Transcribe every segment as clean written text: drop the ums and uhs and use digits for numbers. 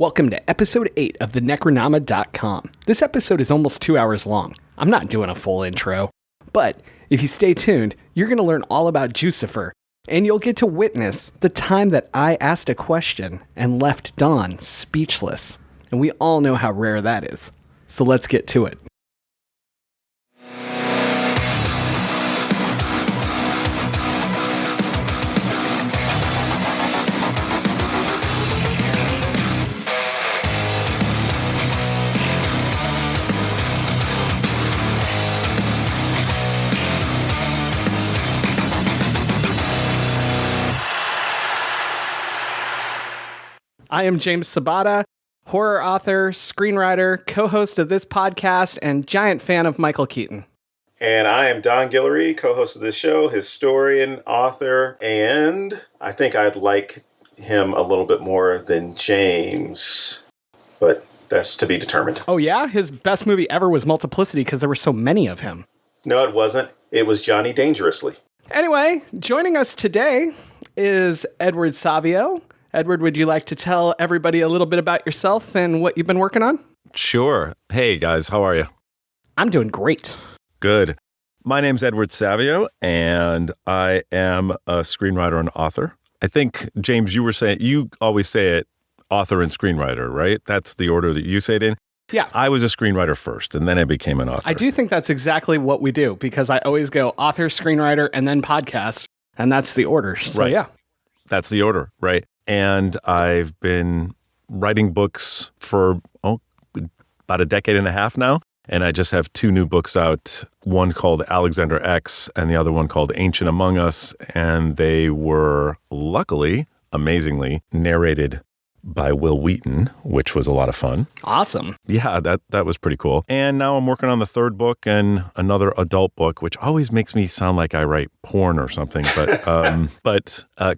Welcome to episode 8 of the Necronama.com. This episode is almost 2 hours long. I'm not doing a full intro, but if you stay tuned, you're going to learn all about Jucifer, and you'll get to witness the time that I asked a question and left Dawn speechless. And we all know how rare that is. So let's get to it. I am James Sabata, horror author, screenwriter, co-host of this podcast, and giant fan of Michael Keaton. And I am Don Guillory, co-host of this show, historian, author, and I think I'd like him a little bit more than James, but that's to be determined. Oh yeah? His best movie ever was Multiplicity because there were so many of him. No, it wasn't. It was Johnny Dangerously. Anyway, joining us today is Edward Savio. Edward, would you like to tell everybody a little bit about yourself and what you've been working on? Sure. Hey, guys, how are you? I'm doing great. Good. My name's Edward Savio, and I am a screenwriter and author. I think, James, you always say it, author and screenwriter, right? That's the order that you say it in? Yeah. I was a screenwriter first, and then I became an author. I do think that's exactly what we do, because I always go author, screenwriter, and then podcast, and that's the order. So, right. Yeah. That's the order, right? And I've been writing books for about a decade and a half now. And I just have 2 new books out, one called Alexander X and the other one called Ancient Among Us. And they were luckily, amazingly, narrated by Will Wheaton, which was a lot of fun. Awesome. Yeah, that was pretty cool. And now I'm working on the 3rd book and another adult book, which always makes me sound like I write porn or something, but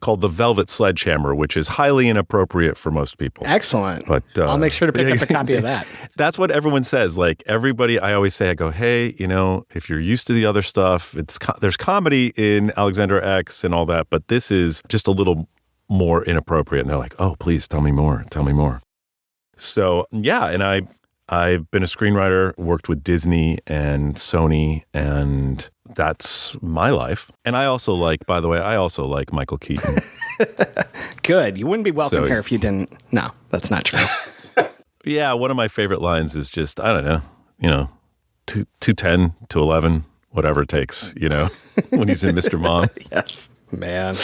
called The Velvet Sledgehammer, which is highly inappropriate for most people. Excellent. But I'll make sure to pick up a copy of that. That's what everyone says. Like everybody, I always say, I go, hey, if you're used to the other stuff, there's comedy in Alexander X and all that, but this is just a little more inappropriate. And they're like, oh, please tell me more. So, yeah. And I've been a screenwriter, worked with Disney and Sony, and that's my life. And I also like Michael Keaton. Good. You wouldn't be welcome here if you didn't. No, that's not true. Yeah. One of my favorite lines is just, I don't know, 210 to 11, whatever it takes, when he's in Mr. Mom. Yes, man.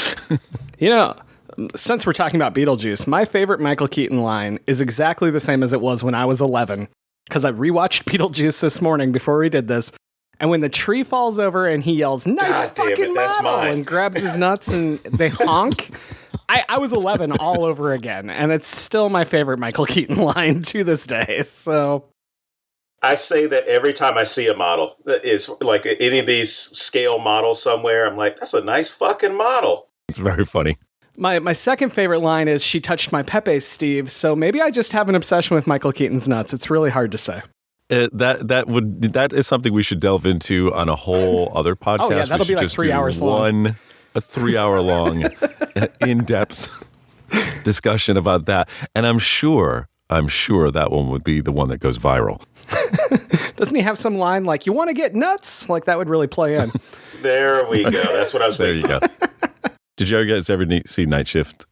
Since we're talking about BeetleJuice, my favorite Michael Keaton line is exactly the same as it was when I was 11, because I rewatched BeetleJuice this morning before we did this, and when the tree falls over and he yells, "Nice God fucking model," and grabs his nuts and they honk, I was 11 all over again, and it's still my favorite Michael Keaton line to this day, so... I say that every time I see a model that is like any of these scale models somewhere, I'm like, that's a nice fucking model. It's very funny. My second favorite line is, "She touched my Pepe, Steve," so maybe I just have an obsession with Michael Keaton's nuts. It's really hard to say. That is something we should delve into on a whole other podcast. Oh yeah, that'll be like 3 hours long. A 3-hour-long, in-depth discussion about that. And I'm sure that one would be the one that goes viral. Doesn't he have some line like, "You want to get nuts?" Like that would really play in. There we go. That's what I was thinking. There you go. Did you guys ever see Night Shift?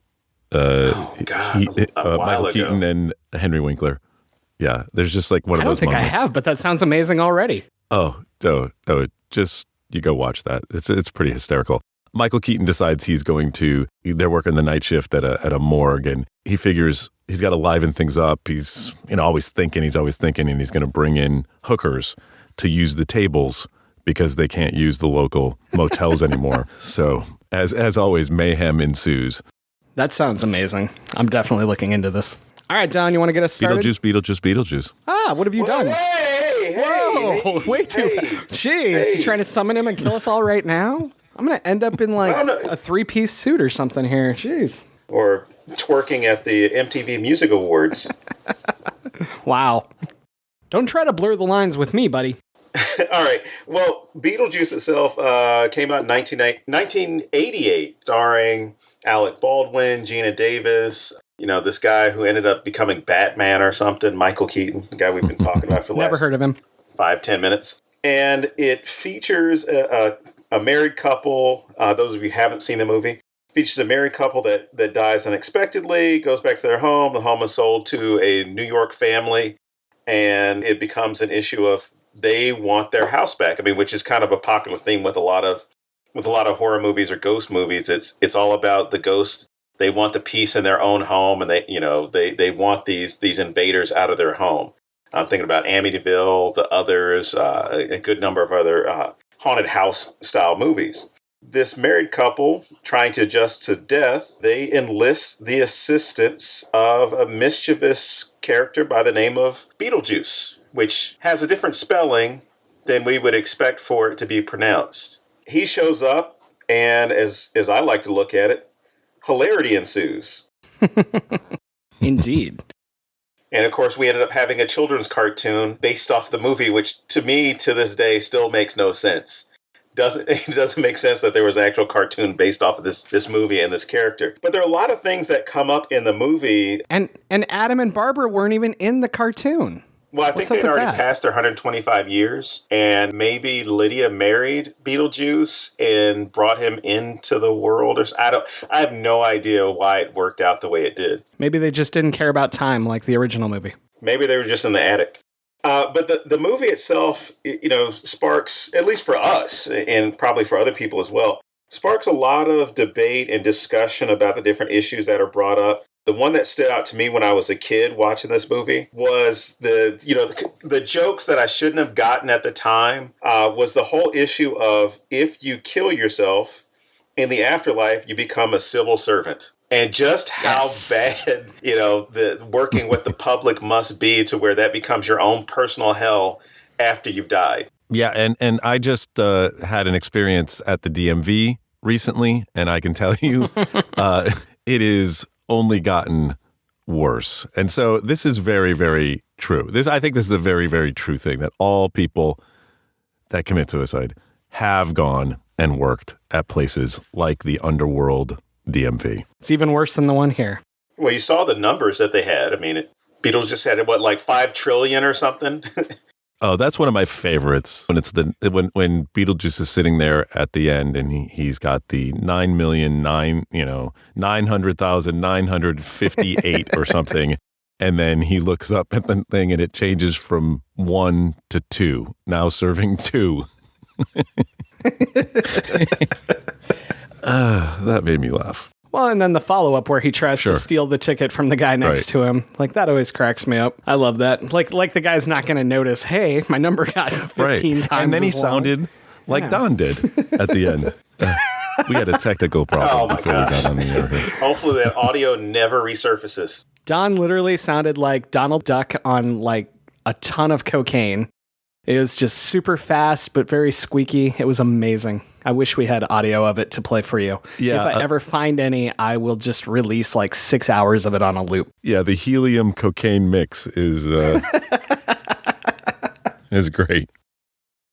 Michael Keaton and Henry Winkler. Yeah, there's just like one of those moments. I don't think I have, but that sounds amazing already. Oh, just you go watch that. It's pretty hysterical. Michael Keaton decides they're working the night shift at a morgue, and he figures he's got to liven things up. He's always thinking, and he's going to bring in hookers to use the tables because they can't use the local motels anymore. So, as always, mayhem ensues. That sounds amazing. I'm definitely looking into this. All right, Don, you want to get us started? BeetleJuice. Ah, what have you done? Whoa, way too fast. Jeez, you trying to summon him and kill us all right now? I'm going to end up in like a 3-piece suit or something here. Jeez. Or twerking at the MTV Music Awards. Wow. Don't try to blur the lines with me, buddy. All right. Well, BeetleJuice itself came out in 1988, starring Alec Baldwin, Gina Davis, This guy who ended up becoming Batman or something, Michael Keaton, the guy we've been talking about for the Never last heard of him. 5-10 minutes. And it features a married couple. Those of you who haven't seen the movie, features a married couple that dies unexpectedly, goes back to their home. The home is sold to a New York family, and it becomes an issue of they want their house back. I mean, which is kind of a popular theme with a lot of horror movies or ghost movies. It's all about the ghosts. They want the peace in their own home, and they want these invaders out of their home. I'm thinking about Amityville, The Others, a good number of other haunted house style movies. This married couple, trying to adjust to death, they enlist the assistance of a mischievous character by the name of BeetleJuice, which has a different spelling than we would expect for it to be pronounced. He shows up, and as I like to look at it, hilarity ensues. Indeed. And of course, we ended up having a children's cartoon based off the movie, which to me, to this day, still makes no sense. It doesn't make sense that there was an actual cartoon based off of this movie and this character. But there are a lot of things that come up in the movie. And Adam and Barbara weren't even in the cartoon. Well, I think they'd already passed their 125 years, and maybe Lydia married Beetlejuice and brought him into the world. I have no idea why it worked out the way it did. Maybe they just didn't care about time like the original movie. Maybe they were just in the attic. But the movie itself, sparks, at least for us, and probably for other people as well, sparks a lot of debate and discussion about the different issues that are brought up. The one that stood out to me when I was a kid watching this movie was the jokes that I shouldn't have gotten at the time, was the whole issue of if you kill yourself in the afterlife, you become a civil servant. And just how bad, the working with the public must be to where that becomes your own personal hell after you've died. Yeah, and I just had an experience at the DMV recently, and I can tell you it is only gotten worse. And so this is very, very true. I think this is a very, very true thing, that all people that commit suicide have gone and worked at places like the underworld DMV. It's even worse than the one here. Well, you saw the numbers that they had. I mean, Beatles just had, like 5 trillion or something? Oh, that's one of my favorites. When it's when Beetlejuice is sitting there at the end, and he's got the 9,900,958 or something, and then he looks up at the thing and it changes from 1 to 2. Now serving 2. That made me laugh. Well, and then the follow-up where he tries to steal the ticket from the guy next to him. Like, that always cracks me up. I love that. Like the guy's not going to notice, hey, my number got 15 times. And then he sounded like Don did at the end. We had a technical problem before we got on the air here. Hopefully that audio never resurfaces. Don literally sounded like Donald Duck on, like, a ton of cocaine. It was just super fast, but very squeaky. It was amazing. I wish we had audio of it to play for you. Yeah, if I ever find any, I will just release like 6 hours of it on a loop. Yeah, the helium cocaine mix is is great.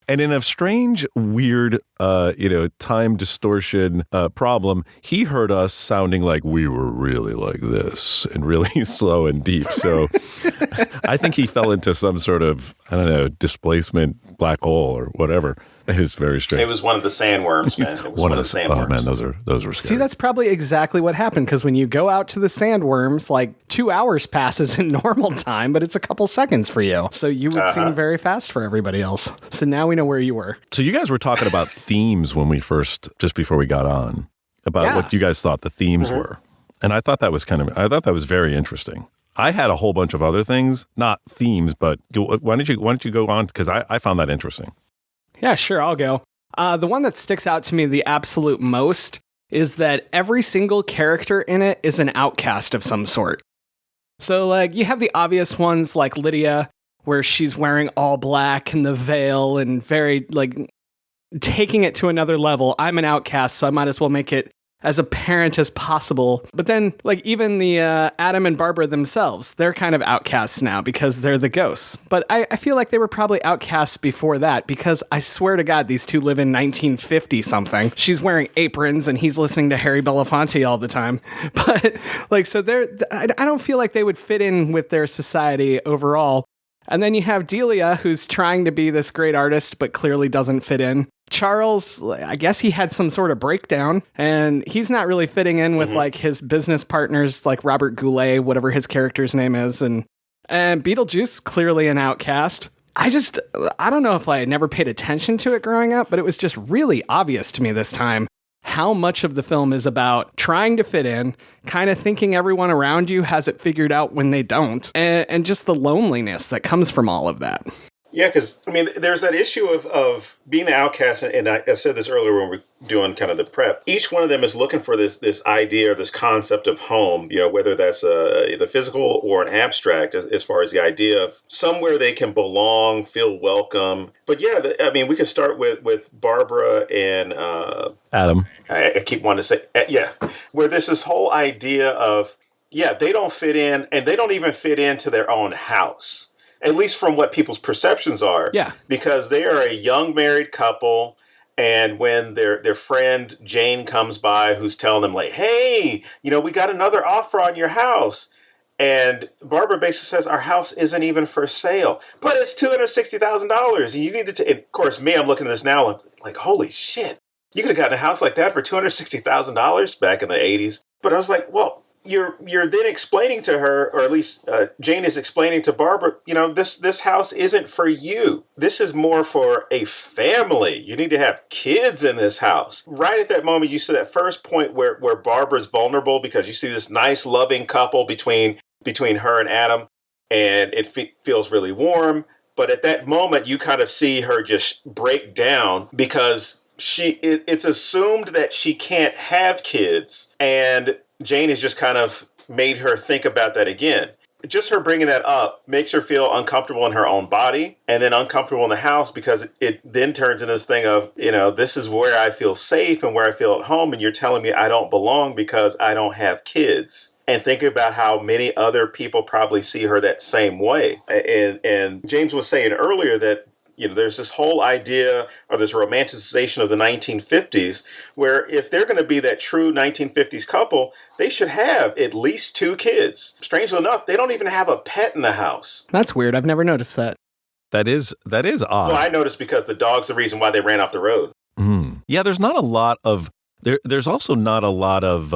And in a strange, weird, time distortion problem, he heard us sounding like we were really like this and really slow and deep. So I think he fell into some sort of, displacement black hole or whatever. It's very strange. It was one of the sandworms, man. It was one of the sandworms. Oh, man, those were scary. See, that's probably exactly what happened, because when you go out to the sandworms, like 2 hours passes in normal time, but it's a couple seconds for you. So you would seem very fast for everybody else. So now we know where you were. So you guys were talking about themes when just before we got on, about what you guys thought the themes were. And I thought that was very interesting. I had a whole bunch of other things, not themes, but why don't you go on? Because I found that interesting. Yeah, sure, I'll go. The one that sticks out to me the absolute most is that every single character in it is an outcast of some sort. So, like, you have the obvious ones like Lydia, where she's wearing all black and the veil and very, like, taking it to another level. I'm an outcast, so I might as well make it as apparent as possible. But then, like, even the Adam and Barbara themselves, they're kind of outcasts now because they're the ghosts. But I feel like they were probably outcasts before that, because I swear to God, these two live in 1950 something. She's wearing aprons and he's listening to Harry Belafonte all the time. But like, so I don't feel like they would fit in with their society overall. And then you have Delia, who's trying to be this great artist, but clearly doesn't fit in. Charles, I guess he had some sort of breakdown, and he's not really fitting in with like his business partners, like Robert Goulet, whatever his character's name is. And BeetleJuice, clearly an outcast. I don't know if I never paid attention to it growing up, but it was just really obvious to me this time how much of the film is about trying to fit in, kind of thinking everyone around you has it figured out when they don't, and just the loneliness that comes from all of that. Yeah, because, I mean, there's that issue of being the outcast, and I said this earlier when we were doing kind of the prep. Each one of them is looking for this idea or this concept of home, you know, whether that's the physical or an abstract, as far as the idea of somewhere they can belong, feel welcome. But yeah, I mean, we can start with Barbara and Adam. I keep wanting to say, where there's this whole idea of, they don't fit in, and they don't even fit into their own house. At least from what people's perceptions are. Yeah. Because they are a young married couple, and when their friend Jane comes by, who's telling them, like, hey, you know, we got another offer on your house. And Barbara basically says, our house isn't even for sale. But it's $260,000. And you need to, of course, me, I'm looking at this now, like, holy shit. You could have gotten a house like that for $260,000 back in the 80s. But I was like, well, you're then explaining to her, or at least Jane is explaining to Barbara, you know, this house isn't for you. This is more for a family. You need to have kids in this house. Right at that moment, you see that first point where Barbara's vulnerable, because you see this nice, loving couple between her and Adam, and it feels really warm. But at that moment, you kind of see her just break down, because it's assumed that she can't have kids, and Jane has just kind of made her think about that again. Just her bringing that up makes her feel uncomfortable in her own body, and then uncomfortable in the house, because it then turns into this thing of, you know, this is where I feel safe and where I feel at home, and you're telling me I don't belong because I don't have kids. And think about how many other people probably see her that same way. And James was saying earlier that, you know, there's this whole idea, or this romanticization of the 1950s, where if they're going to be that true 1950s couple, they should have at least 2 kids. Strangely enough, they don't even have a pet in the house. That's weird. I've never noticed that. That is odd. Well, I noticed because the dog's the reason why they ran off the road. Yeah, there's not a lot of, there's also not a lot of,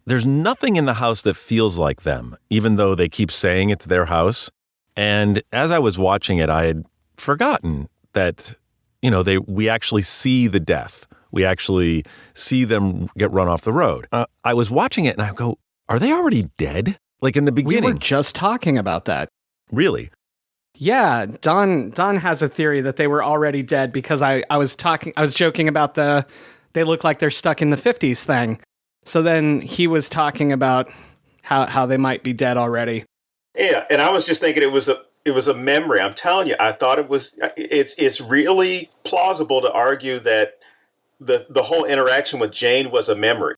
there's nothing in the house that feels like them, even though they keep saying it's their house. And as I was watching it, I had forgotten that, you know, we actually see the death. We actually see them get run off the road. I was watching it and I go, are they already dead? Like in the beginning. We were just talking about that. Really? Yeah, Don has a theory that they were already dead, because I was joking about they look like they're stuck in the 50s thing. So then he was talking about how they might be dead already. Yeah, and I was just thinking it was a memory. I'm telling you, I thought it's really plausible to argue that the whole interaction with Jane was a memory.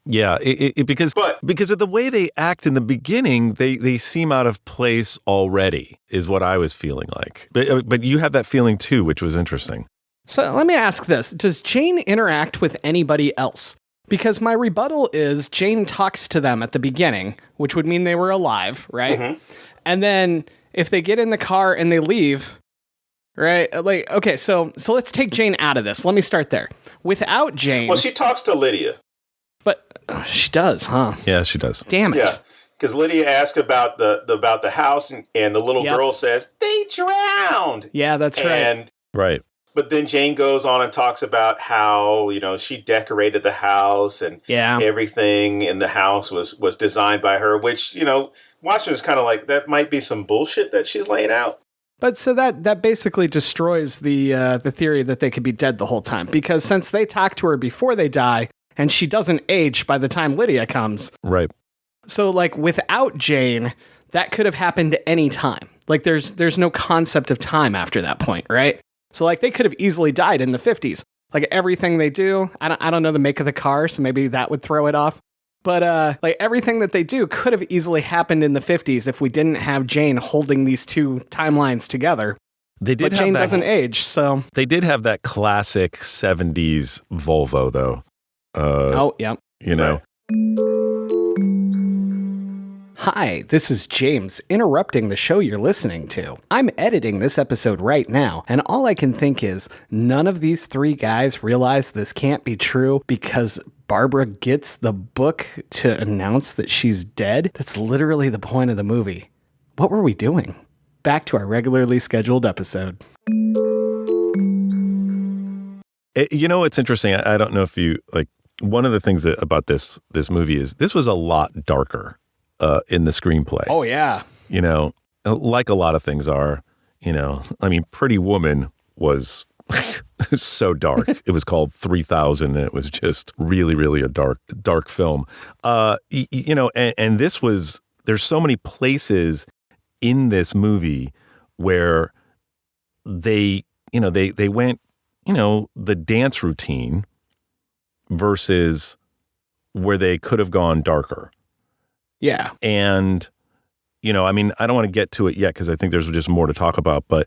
Yeah, because of the way they act in the beginning, they seem out of place already, is what I was feeling like. But you had that feeling too, which was interesting. So let me ask this. Does Jane interact with anybody else? Because my rebuttal is Jane talks to them at the beginning, which would mean they were alive, right? Mm-hmm. And then if they get in the car and they leave, right? Like, okay, so let's take Jane out of this. Let me start there. Without Jane... Well, she talks to Lydia. But she does, huh? Yeah, she does. Damn it. Yeah, because Lydia asked about the house, and the little girl says, they drowned! Yeah, that's right. Right. But then Jane goes on and talks about how, you know, she decorated the house, and everything in the house was designed by her, which, you know, watching is kind of like, that might be some bullshit that she's laying out. But so that basically destroys the theory that they could be dead the whole time, because since they talk to her before they die, and she doesn't age by the time Lydia comes. Right. So, like, without Jane, that could have happened at any time. Like, there's no concept of time after that point, right? So, like, they could have easily died in the 50s. Like everything they do, I don't know the make of the car, so maybe that would throw it off. But like everything that they do could have easily happened in the 50s if we didn't have Jane holding these two timelines together. They did but Jane doesn't age, so. They did have that classic 70s Volvo, though. Yeah. You know. Hi, this is James, interrupting the show you're listening to. I'm editing this episode right now, and all I can think is, none of these three guys realize this can't be true because Barbara gets the book to announce that she's dead? That's literally the point of the movie. What were we doing? Back to our regularly scheduled episode. You know, it's interesting. I don't know if you, like, one of the things about this movie is this was a lot darker in the screenplay. Oh, yeah. You know, like a lot of things are, you know, I mean, Pretty Woman was so dark. It was called 3000 and it was just really, really a dark film. You know, and this was, there's so many places in this movie where they went, you know, the dance routine versus where they could have gone darker. Yeah. And, you know, I mean, I don't want to get to it yet because I think there's just more to talk about. But,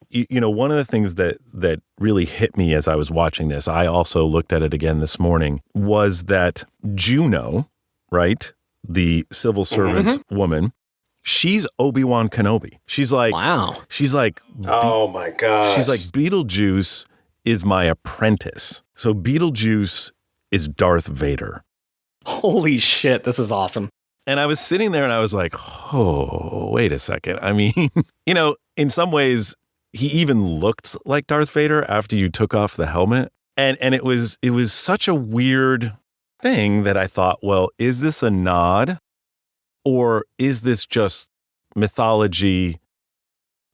you know, one of the things that really hit me as I was watching this, I also looked at it again this morning, was that Juno, right, the civil servant woman, she's Obi-Wan Kenobi. She's like, wow. She's like, oh my gosh. She's like, BeetleJuice is my apprentice. So BeetleJuice is Darth Vader. Holy shit, this is awesome. And I was sitting there and I was like, oh, wait a second. I mean, you know, in some ways, he even looked like Darth Vader after you took off the helmet. And it was such a weird thing that I thought, well, is this a nod? Or is this just mythology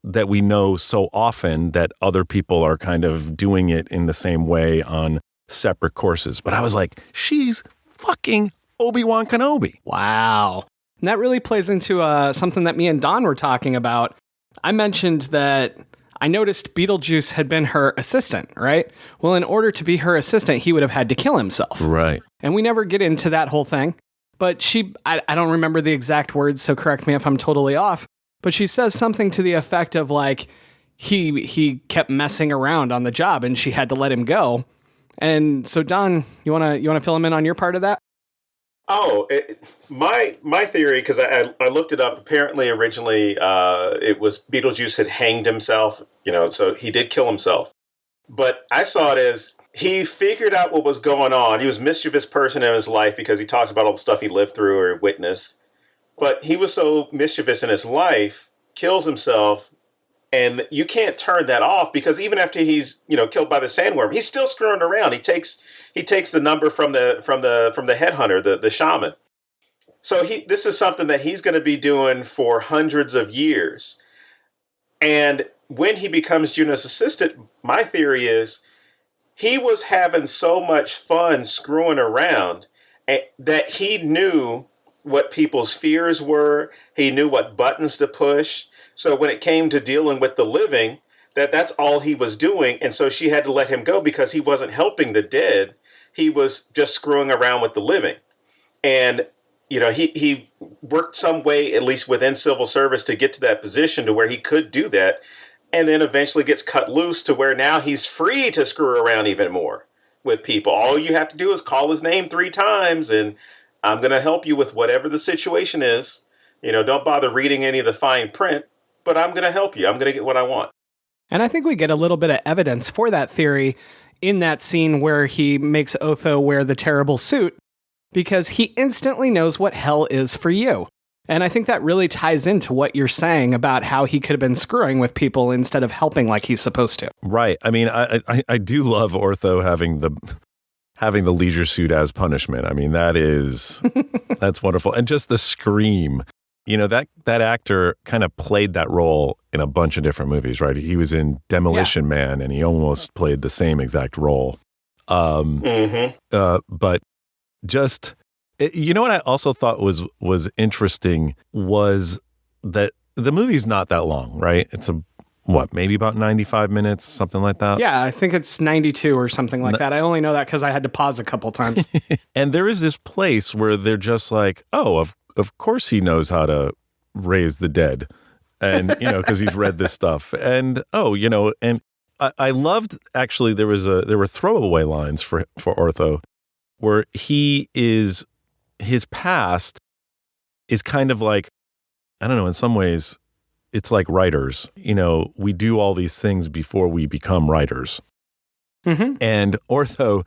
that we know so often that other people are kind of doing it in the same way on separate courses? But I was like, she's fucking Obi-Wan Kenobi. Wow. And that really plays into something that me and Don were talking about. I mentioned that I noticed BeetleJuice had been her assistant, right? Well, in order to be her assistant, he would have had to kill himself. Right. And we never get into that whole thing. But I don't remember the exact words, so correct me if I'm totally off. But she says something to the effect of like, he kept messing around on the job and she had to let him go. And so Don, you wanna fill him in on your part of that? Oh, my theory, because I looked it up. Apparently, originally it was BeetleJuice had hanged himself. You know, so he did kill himself. But I saw it as he figured out what was going on. He was a mischievous person in his life because he talks about all the stuff he lived through or witnessed. But he was so mischievous in his life, kills himself, and you can't turn that off because even after he's, you know, killed by the sandworm, he's still screwing around. He takes the number from the headhunter, the shaman. So this is something that he's going to be doing for hundreds of years. And when he becomes Juno's assistant, my theory is he was having so much fun screwing around that he knew what people's fears were. He knew what buttons to push. So when it came to dealing with the living, that's all he was doing. And so she had to let him go because he wasn't helping the dead. He was just screwing around with the living. And, you know, he worked some way, at least within civil service, to get to that position to where he could do that. And then eventually gets cut loose to where now he's free to screw around even more with people. All you have to do is call his name 3 times and I'm going to help you with whatever the situation is. You know, don't bother reading any of the fine print, but I'm going to help you. I'm going to get what I want. And I think we get a little bit of evidence for that theory in that scene where he makes Otho wear the terrible suit because he instantly knows what hell is for you. And I think that really ties into what you're saying about how he could have been screwing with people instead of helping like he's supposed to. Right. I mean, I do love Ortho having the leisure suit as punishment. I mean, that's wonderful. And just the scream, you know, that actor kind of played that role in a bunch of different movies, right? He was in Demolition Man and he almost played the same exact role. But just, you know what I also thought was interesting was that the movie's not that long, right? It's maybe about 95 minutes, something like that. Yeah, I think it's 92 or something like that. I only know that because I had to pause a couple times. And there is this place where they're just like, oh, of course he knows how to raise the dead. And, because he's read this stuff. And, and I loved, actually, there were throwaway lines for Ortho where his past is kind of like, I don't know, in some ways, it's like writers. We do all these things before we become writers. Mm-hmm. And Ortho,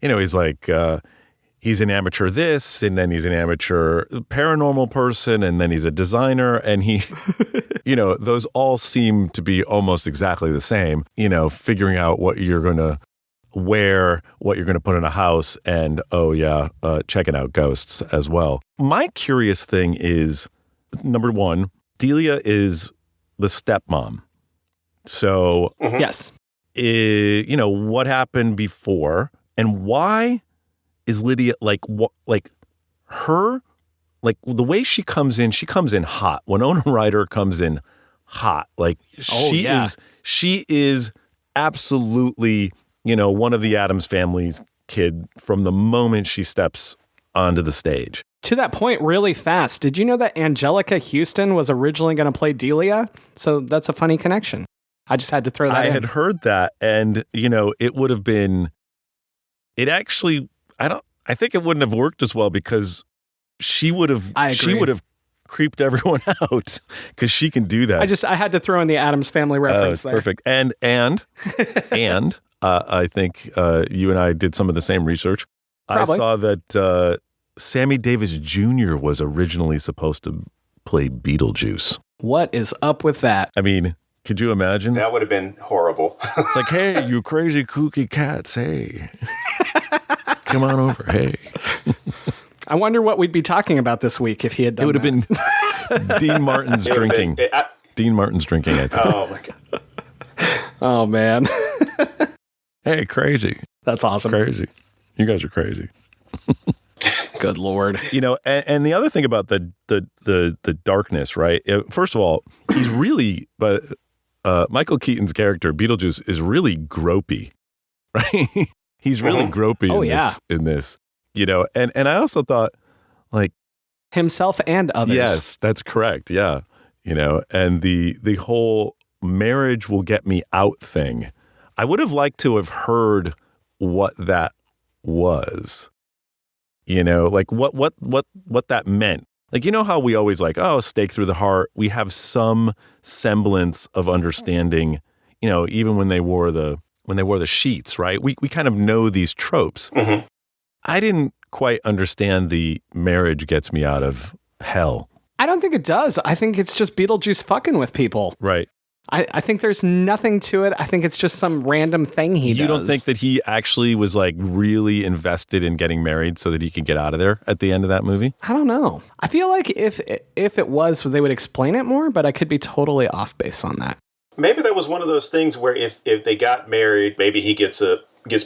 he's like, he's an amateur this, and then he's an amateur paranormal person, and then he's a designer, and he, those all seem to be almost exactly the same, figuring out what you're going to wear, what you're going to put in a house, and, checking out ghosts as well. My curious thing is, number one, Delia is the stepmom. So, yes. What happened before, and why is Lydia the way she comes in hot. Winona Ryder comes in hot. Like she is absolutely, one of the Addams family's kid from the moment she steps onto the stage. To that point, really fast, did you know that Angelica Houston was originally going to play Delia? So that's a funny connection. I just had to throw that in. I had heard that, and, it would have been, I think it wouldn't have worked as well because she would have creeped everyone out because she can do that. I had to throw in the Addams Family reference there. Perfect. And I think you and I did some of the same research. Probably. I saw that Sammy Davis Jr. was originally supposed to play BeetleJuice. What is up with that? I mean, could you imagine? That would have been horrible. It's like, hey, you crazy kooky cats, hey. Come on over, hey. I wonder what we'd be talking about this week if he had done It would have been Dean Martin's drinking. Dean Martin's drinking, I think. Oh, my God. Oh, man. Hey, crazy. That's awesome. Crazy. You guys are crazy. Good Lord. And the other thing about the darkness, right? First of all, he's really, but Michael Keaton's character, BeetleJuice, is really gropey, right? He's really gropey in this, and I also thought, like, himself and others. Yes, that's correct. Yeah. And the whole marriage will get me out thing. I would have liked to have heard what that was, like what that meant. Like, how we always like, oh, stake through the heart. We have some semblance of understanding, even when they wore the sheets, right? We kind of know these tropes. Mm-hmm. I didn't quite understand the marriage gets me out of hell. I don't think it does. I think it's just BeetleJuice fucking with people. Right. I think there's nothing to it. I think it's just some random thing he does. You don't think that he actually was like really invested in getting married so that he could get out of there at the end of that movie? I don't know. I feel like if it was, they would explain it more, but I could be totally off base on that. Maybe that was one of those things where if they got married, maybe he gets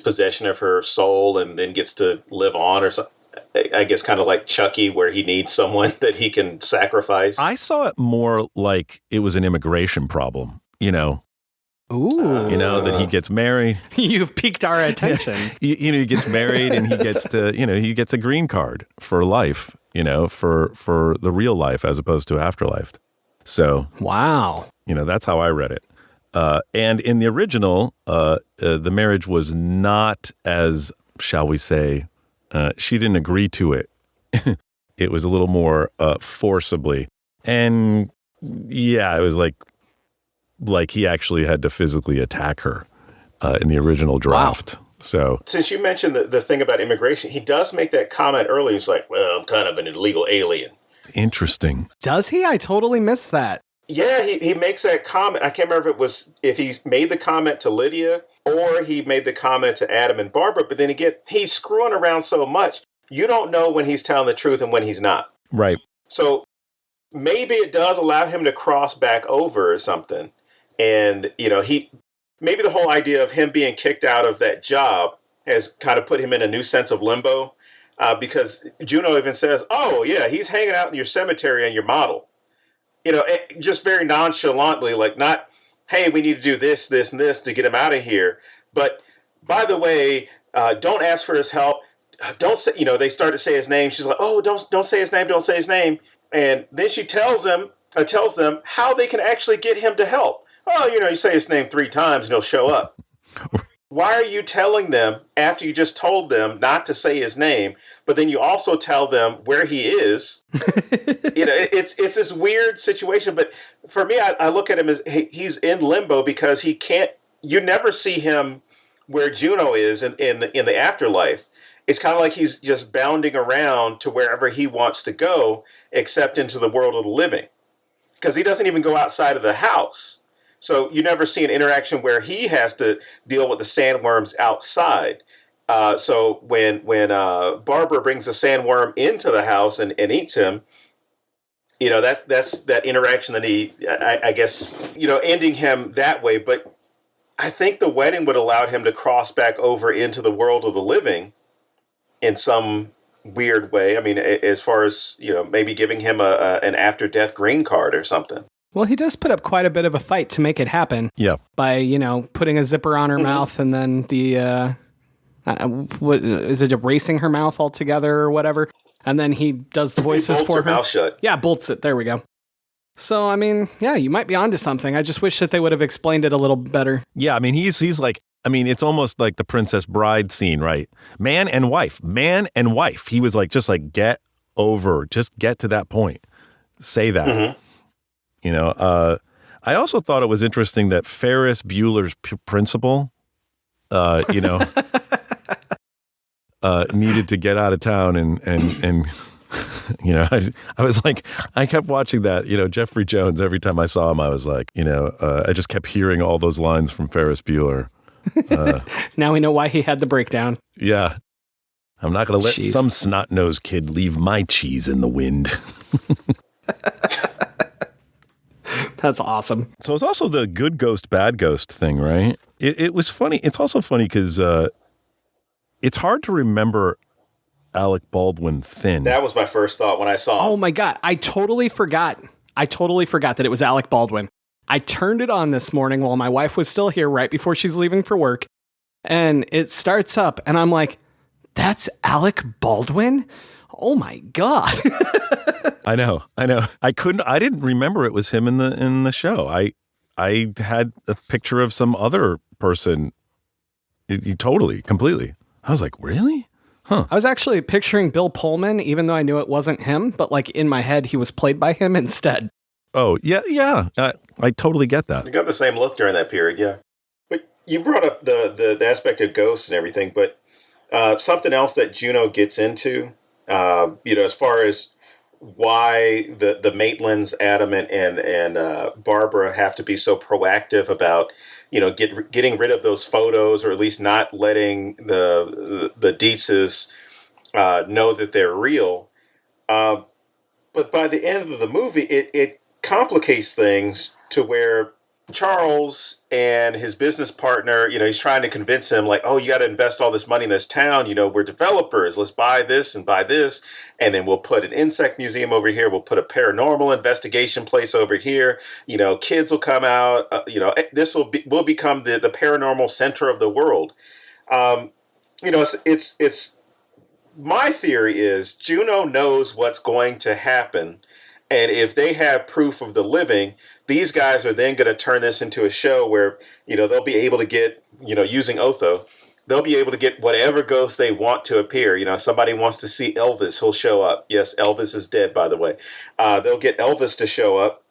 possession of her soul and then gets to live on or something. I guess kind of like Chucky, where he needs someone that he can sacrifice. I saw it more like it was an immigration problem, Ooh. That he gets married. You've piqued our attention. He gets married and he gets to, he gets a green card for life, for the real life as opposed to afterlife. So, wow. That's how I read it. And in the original, the marriage was not as, shall we say, she didn't agree to it. It was a little more forcibly. And yeah, it was like he actually had to physically attack her in the original draft. Wow. So since you mentioned the thing about immigration, he does make that comment earlier. He's like, well, I'm kind of an illegal alien. Interesting. Does he? I totally missed that. Yeah, he makes that comment. I can't remember if he made the comment to Lydia or he made the comment to Adam and Barbara, but then again, he's screwing around so much, you don't know when he's telling the truth and when he's not. Right. So maybe it does allow him to cross back over or something. And, maybe the whole idea of him being kicked out of that job has kind of put him in a new sense of limbo because Juno even says, oh, yeah, he's hanging out in your cemetery and your model. Just very nonchalantly, like not hey, we need to do this, this, and this to get him out of here. But by the way, don't ask for his help. Don't say, they start to say his name. She's like, oh, don't say his name. Don't say his name. And then she tells them how they can actually get him to help. Oh, you say his name 3 times and he'll show up. Why are you telling them after you just told them not to say his name, but then you also tell them where he is? It's this weird situation. But for me, I look at him as he's in limbo because he can't. You never see him where Juno is in the afterlife. It's kind of like he's just bounding around to wherever he wants to go, except into the world of the living, because he doesn't even go outside of the house. So you never see an interaction where he has to deal with the sandworms outside. So when Barbara brings the sandworm into the house and eats him, that's that interaction that I guess, ending him that way. But I think the wedding would allow him to cross back over into the world of the living in some weird way. I mean, as far as, maybe giving him an after-death green card or something. Well, he does put up quite a bit of a fight to make it happen. Yeah. By, putting a zipper on her mouth and then what is it, erasing her mouth altogether or whatever? And then he does the voices he bolts for her mouth shut. Yeah, bolts it. There we go. So, I mean, yeah, you might be onto something. I just wish that they would have explained it a little better. Yeah, I mean, he's like, it's almost like the Princess Bride scene, right? Man and wife. He was like, just like, get over, just get to that point. Say that. Mm-hmm. I also thought it was interesting that Ferris Bueller's principal, needed to get out of town and I was like, I kept watching that, Jeffrey Jones. Every time I saw him, I was like, I just kept hearing all those lines from Ferris Bueller. Now we know why he had the breakdown. Yeah. I'm not going to let some snot-nosed kid leave my cheese in the wind. That's awesome. So it's also the good ghost, bad ghost thing, right? It was funny. It's also funny because it's hard to remember Alec Baldwin thin. That was my first thought when I saw him. Oh my God. I totally forgot that it was Alec Baldwin. I turned it on this morning while my wife was still here right before she's leaving for work. And it starts up and I'm like, that's Alec Baldwin? Oh my God. I know. I didn't remember it was him in the show. I had a picture of some other person. Totally, completely. I was like, really? Huh. I was actually picturing Bill Pullman, even though I knew it wasn't him, but like in my head, he was played by him instead. Oh, yeah. I totally get that. He got the same look during that period, yeah. But you brought up the aspect of ghosts and everything, but something else that Juno gets into, as far as why the Maitlands, Adam and Barbara have to be so proactive about, getting rid of those photos, or at least not letting the Dietzes know that they're real. But by the end of the movie, it complicates things to where Charles and his business partner, he's trying to convince him like, oh, you got to invest all this money in this town. We're developers. Let's buy this and buy this. And then we'll put an insect museum over here. We'll put a paranormal investigation place over here. Kids will come out. This will become the paranormal center of the world. It's my theory is Juno knows what's going to happen. And if they have proof of the living, these guys are then going to turn this into a show where, they'll be able to get, using Otho, they'll be able to get whatever ghost they want to appear. Somebody wants to see Elvis, he'll show up. Yes, Elvis is dead, by the way. They'll get Elvis to show up,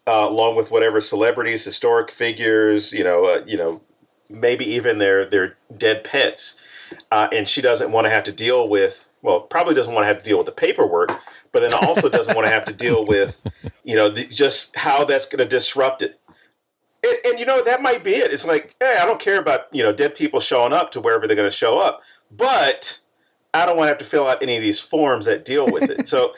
along with whatever celebrities, historic figures, maybe even their dead pets. And she doesn't want to have to deal with, probably doesn't want to have to deal with the paperwork, but then also doesn't want to have to deal with, just how that's going to disrupt it. And that might be it. It's like, hey, I don't care about, dead people showing up to wherever they're going to show up, but I don't want to have to fill out any of these forms that deal with it. So,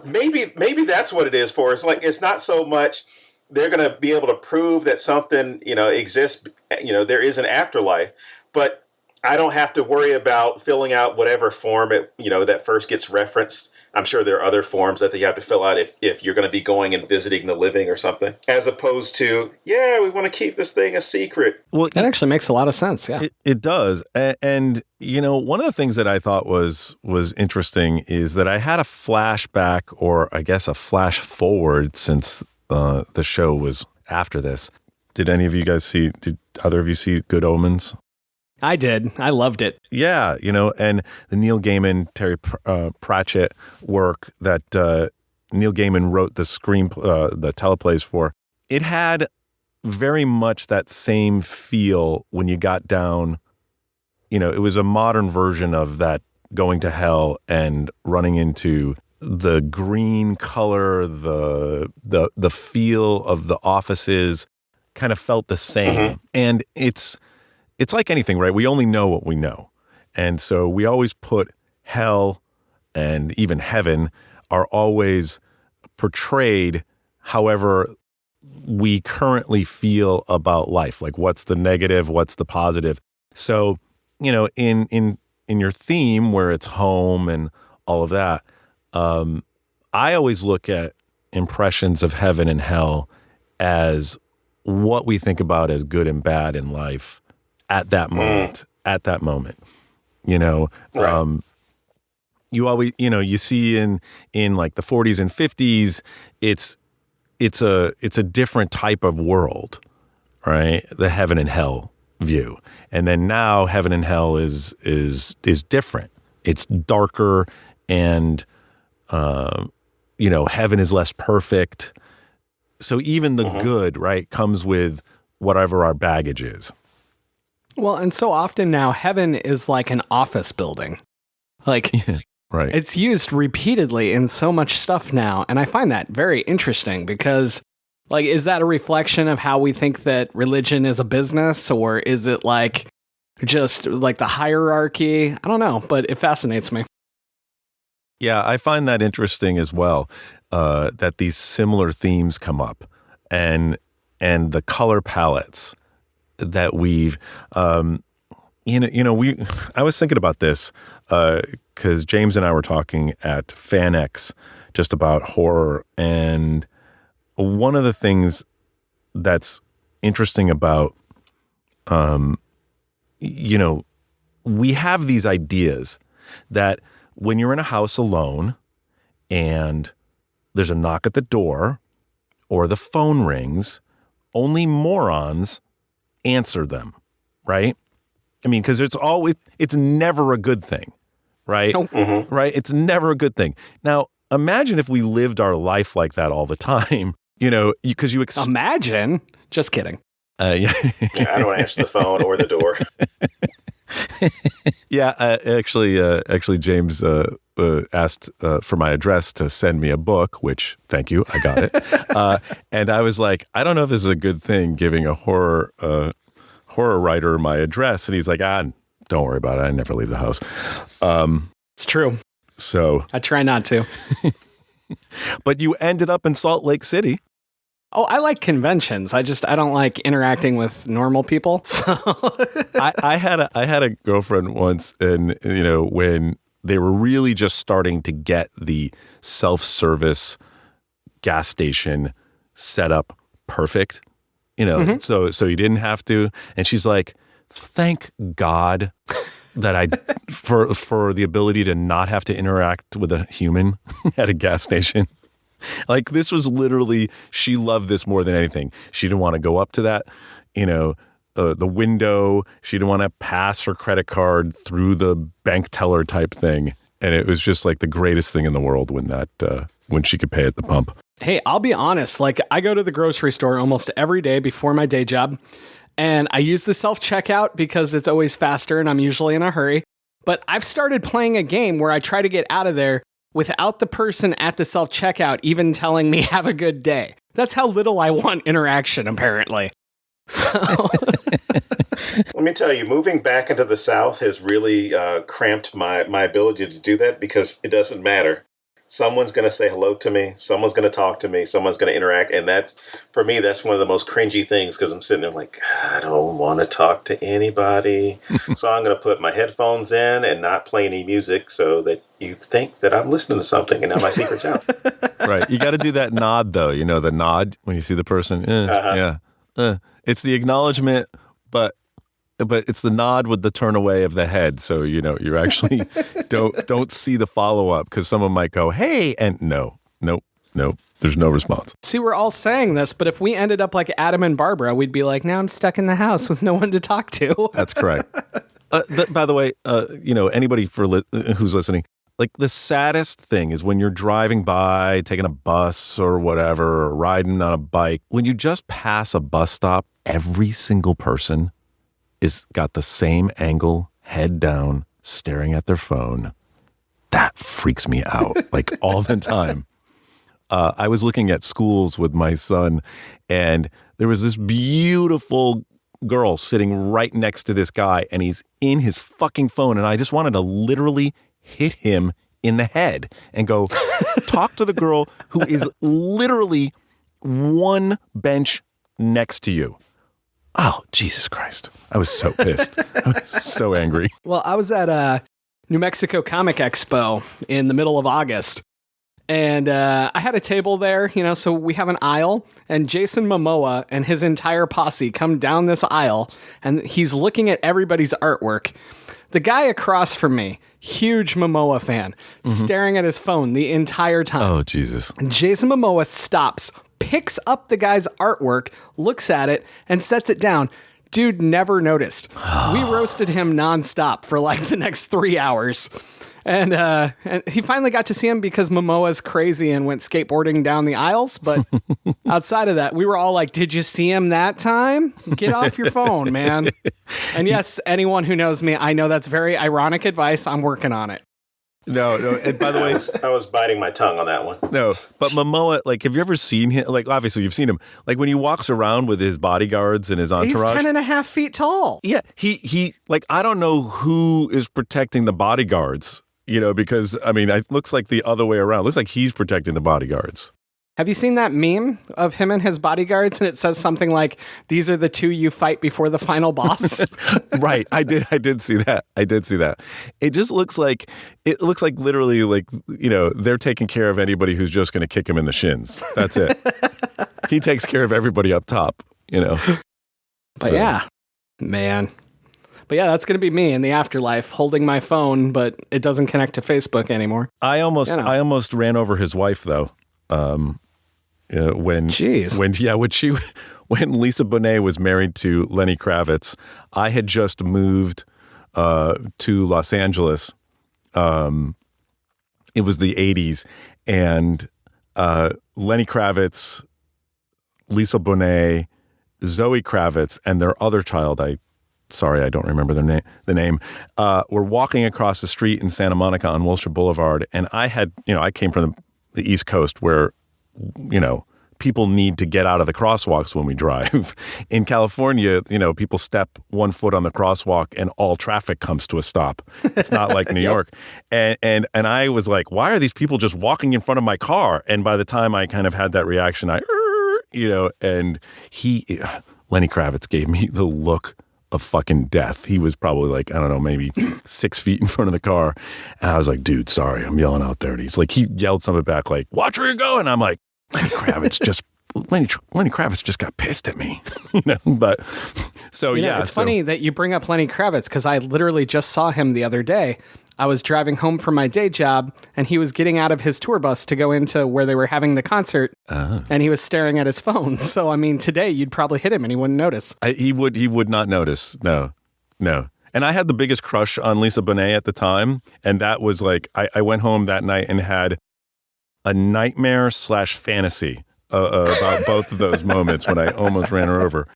maybe that's what it is for. It's like, it's not so much they're going to be able to prove that something, exists, there is an afterlife, but I don't have to worry about filling out whatever form that first gets referenced I'm sure there are other forms that you have to fill out if you're going to be going and visiting the living or something, as opposed to, yeah, we want to keep this thing a secret. Well, That actually makes a lot of sense. Yeah. it does. And, one of the things that I thought was interesting is that I had a flashback, or I guess a flash forward, since the show was after this. Did either of you see Good Omens? I did. I loved it. Yeah, and the Neil Gaiman, Terry Pratchett work that Neil Gaiman wrote the the teleplays for, it had very much that same feel when you got down. It was a modern version of that, going to hell and running into the green color, the feel of the offices kind of felt the same. Mm-hmm. And it's like anything, right? We only know what we know. And so we always put hell and even heaven are always portrayed however we currently feel about life. Like, what's the negative? What's the positive? So, in your theme where it's home and all of that, I always look at impressions of heaven and hell as what we think about as good and bad in life at that moment. Right. You always, you see in like the 40s and 50s, it's a different type of world, right? The heaven and hell view. And then now heaven and hell is different. It's darker, and heaven is less perfect. So even the good, right, comes with whatever our baggage is. Well, and so often now heaven is like an office building. Like, Right. it's used repeatedly in so much stuff now. And I find that very interesting because, like, is that a reflection of how we think that religion is a business? Or is it like just like the hierarchy? I don't know, but it fascinates me. Yeah, I find that interesting as well, that these similar themes come up, and the color palettes that we've, I was thinking about this because James and I were talking at FanX just about horror, and one of the things that's interesting about, we have these ideas that when you're in a house alone and there's a knock at the door or the phone rings, only morons answer them, right? I mean, because it's never a good thing, right? Mm-hmm. Right? It's never a good thing. Now, imagine if we lived our life like that all the time, because you Imagine. Just kidding. Yeah. Yeah, I don't answer the phone or the door. Yeah, actually, James asked for my address to send me a book, which, thank you, I got it. And I was like, I don't know if this is a good thing, giving a horror writer my address. And he's like, don't worry about it. I never leave the house. It's true. So I try not to. But you ended up in Salt Lake City. Oh, I like conventions. I don't like interacting with normal people. So I had a girlfriend once, and when they were really just starting to get the self-service gas station set up perfect, so you didn't have to. And she's like, "Thank God that for the ability to not have to interact with a human at a gas station." Like, this was literally, she loved this more than anything. She didn't want to go up to that, the window. She didn't want to pass her credit card through the bank teller type thing. And it was just like the greatest thing in the world when she could pay at the pump. Hey, I'll be honest. Like, I go to the grocery store almost every day before my day job, and I use the self-checkout because it's always faster and I'm usually in a hurry. But I've started playing a game where I try to get out of there without the person at the self-checkout even telling me have a good day. That's how little I want interaction, apparently. So Let me tell you, moving back into the South has really cramped my ability to do that, because it doesn't matter. someone's going to say hello to me. Someone's going to talk to me. Someone's going to interact. And that's, for me, that's one of the most cringy things because I'm sitting there like, I don't want to talk to anybody. So I'm going to put my headphones in and not play any music so that you think that I'm listening to something and now my secret's out. Right. You got to do that nod, though. You know, the nod when you see the person. Yeah. It's the acknowledgement, but it's the nod with the turn away of the head. So, you know, you're actually don't see the follow-up because someone might go, hey, and nope. There's no response. See, we're all saying this, but if we ended up like Adam and Barbara, we'd be like, now I'm stuck in the house with no one to talk to. That's correct. By the way, you know, anybody who's listening, like the saddest thing is when you're driving by, taking a bus or whatever, or riding on a bike, when you just pass a bus stop, every single person is got the same angle, head down, staring at their phone. That freaks me out, like all the time. I was looking at schools with my son, and there was this beautiful girl sitting right next to this guy, and he's in his fucking phone, and I just wanted to literally hit him in the head and go, talk to the girl who is literally one bench next to you. Oh, Jesus Christ. I was so pissed. I was so angry. Well, I was at New Mexico Comic Expo in the middle of August. And I had a table there, you know, so we have an aisle, and Jason Momoa and his entire posse come down this aisle, and he's looking at everybody's artwork. The guy across from me, huge Momoa fan, staring at his phone the entire time. Oh, Jesus. And Jason Momoa stops, picks up the guy's artwork, looks at it, and sets it down. Dude never noticed. We roasted him nonstop for like the next 3 hours. And he finally got to see him because Momoa's crazy and went skateboarding down the aisles. But outside of that, we were all like, did you see him that time? Get off your phone, man. And yes, anyone who knows me, I know that's very ironic advice. I'm working on it. No. And by the way, I was biting my tongue on that one. No, but Momoa, like, have you ever seen him? Like, obviously you've seen him. Like when he walks around with his bodyguards and his entourage. He's 10.5 feet tall. Yeah, he like, I don't know who is protecting the bodyguards, you know, because, I mean, it looks like the other way around. It looks like he's protecting the bodyguards. Have you seen that meme of him and his bodyguards? And it says something like, these are the two you fight before the final boss. Right. I did see that. It just looks like literally like, you know, they're taking care of anybody who's just going to kick him in the shins. That's it. He takes care of everybody up top, you know. But so. Yeah, man. But yeah, that's going to be me in the afterlife holding my phone, but it doesn't connect to Facebook anymore. I almost ran over his wife though. When Lisa Bonet was married to Lenny Kravitz, I had just moved to Los Angeles. It was the 80s, and Lenny Kravitz, Lisa Bonet, Zoe Kravitz, and their other child, I don't remember the name, were walking across the street in Santa Monica on Wilshire Boulevard, and I came from the East Coast where, you know, people need to get out of the crosswalks when we drive. In California, you know, people step 1 foot on the crosswalk and all traffic comes to a stop. It's not like New York. And I was like, why are these people just walking in front of my car? And by the time I kind of had that reaction, and Lenny Kravitz gave me the look of fucking death. He was probably like, I don't know, maybe 6 feet in front of the car. And I was like, dude, sorry, I'm yelling out there. And he's like, he yelled something back like, watch where you're going. I'm like, Lenny Kravitz just got pissed at me. You know, but so yeah. It's funny that you bring up Lenny Kravitz because I literally just saw him the other day. I was driving home from my day job, and he was getting out of his tour bus to go into where they were having the concert, and he was staring at his phone. So, I mean, today you'd probably hit him, and he wouldn't notice. He would not notice. No. And I had the biggest crush on Lisa Bonet at the time, and that was like, I went home that night and had a nightmare / fantasy about both of those moments when I almost ran her over.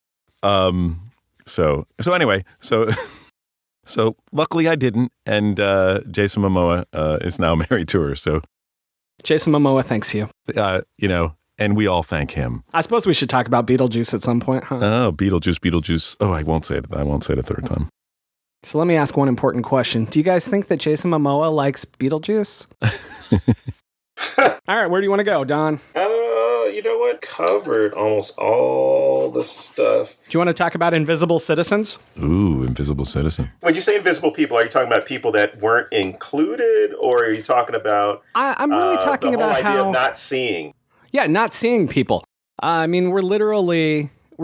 So anyway, So luckily I didn't, and Jason Momoa is now married to her. So Jason Momoa thanks you. You know, and we all thank him. I suppose we should talk about BeetleJuice at some point, huh? Oh, BeetleJuice. Oh, I won't say it. I won't say it a third time. So let me ask one important question. Do you guys think that Jason Momoa likes BeetleJuice? All right, where do you want to go, Don? You know what? Covered almost all the stuff. Do you want to talk about Invisible Citizens? Ooh, Invisible Citizen. When you say invisible people, are you talking about people that weren't included, or are you talking about I'm really talking the whole about idea how... of not seeing? Yeah, not seeing people. I mean, we're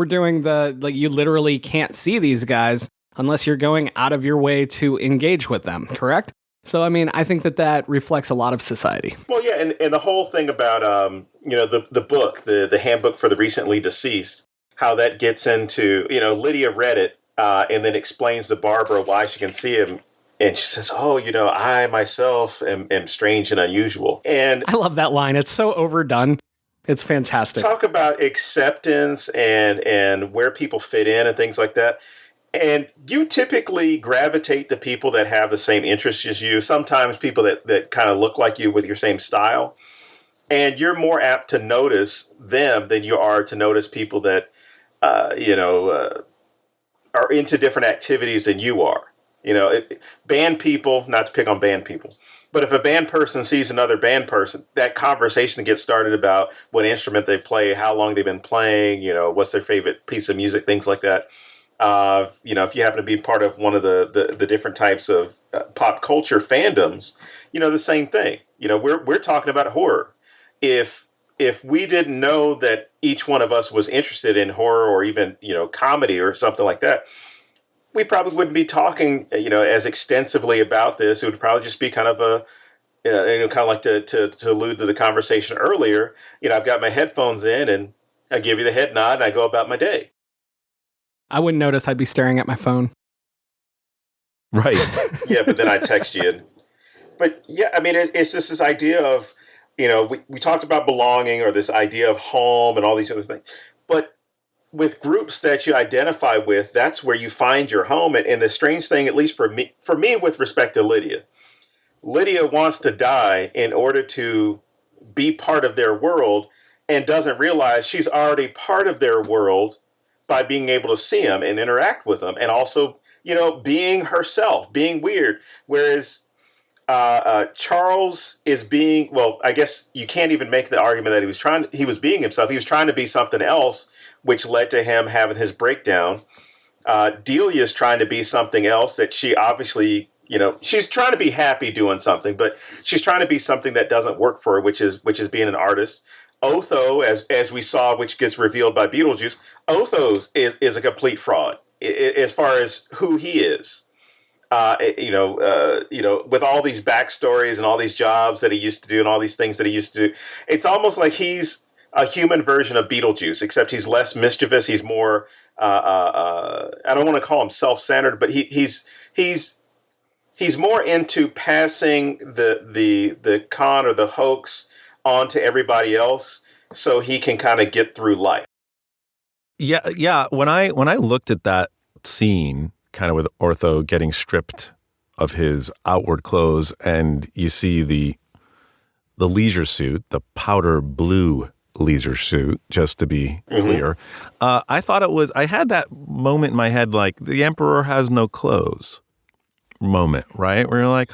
doing you literally can't see these guys unless you're going out of your way to engage with them, correct? So, I mean, I think that reflects a lot of society. Well, yeah, and the whole thing about, the book, the handbook for the recently deceased, how that gets into, Lydia read it and then explains to Barbara why she can see him. And she says, oh, I myself am strange and unusual. And I love that line. It's so overdone. It's fantastic. Talk about acceptance and where people fit in and things like that. And you typically gravitate to people that have the same interests as you, sometimes people that kind of look like you with your same style. And you're more apt to notice them than you are to notice people that, are into different activities than you are. Band people, not to pick on band people, but if a band person sees another band person, that conversation gets started about what instrument they play, how long they've been playing, what's their favorite piece of music, things like that. If you happen to be part of one of the different types of pop culture fandoms, the same thing. We're talking about horror. If we didn't know that each one of us was interested in horror or even comedy or something like that, we probably wouldn't be talking as extensively about this. It would probably just be kind of kind of like to allude to the conversation earlier. I've got my headphones in and I give you the head nod and I go about my day. I wouldn't notice. I'd be staring at my phone. Right. Yeah, but then I text you. But yeah, I mean, it's just this idea of, we talked about belonging or this idea of home and all these other things. But with groups that you identify with, that's where you find your home. And the strange thing, at least for me, with respect to Lydia wants to die in order to be part of their world and doesn't realize she's already part of their world by being able to see them and interact with them and also, being herself, being weird. Whereas Charles is being, well, I guess you can't even make the argument that he was being himself. He was trying to be something else, which led to him having his breakdown. Delia's trying to be something else that she obviously, she's trying to be happy doing something, but she's trying to be something that doesn't work for her, which is being an artist. Otho, as we saw, which gets revealed by BeetleJuice, Otho is a complete fraud as far as who he is. With all these backstories and all these jobs that he used to do and all these things that he used to do, it's almost like he's a human version of BeetleJuice, except he's less mischievous. He's more, I don't want to call him self-centered, but he's more into passing the con or the hoax on to everybody else so he can kind of get through life. Yeah. When I looked at that scene, kind of with Ortho getting stripped of his outward clothes, and you see the leisure suit, the powder blue leisure suit, just to be clear, I thought I had that moment in my head, like the Emperor has no clothes moment, right? Where you're like,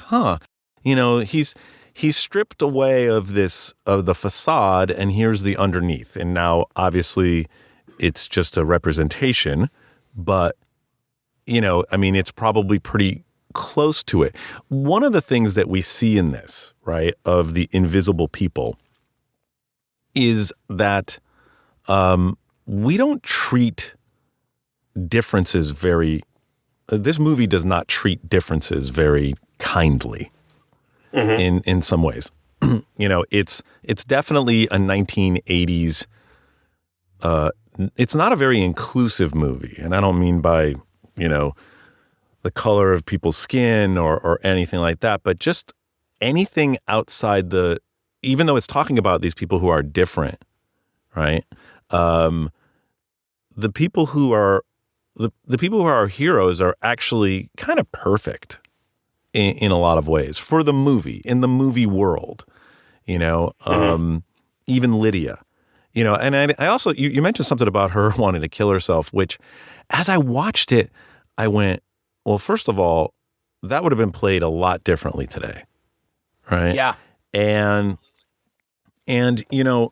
he's stripped away of the facade, and here's the underneath. And now, obviously, it's just a representation, but, it's probably pretty close to it. One of the things that we see in this, right, of the invisible people is that we don't treat differences this movie does not treat differences very kindly. In some ways. It's definitely a 1980s, it's not a very inclusive movie. And I don't mean by, the color of people's skin or anything like that, but just anything outside even though it's talking about these people who are different, right? The people who are heroes are actually kind of perfect in a lot of ways for the movie, in the movie world, even Lydia, and I also, you mentioned something about her wanting to kill herself, which as I watched it, I went, well, first of all, that would have been played a lot differently today. Right. Yeah. And And, and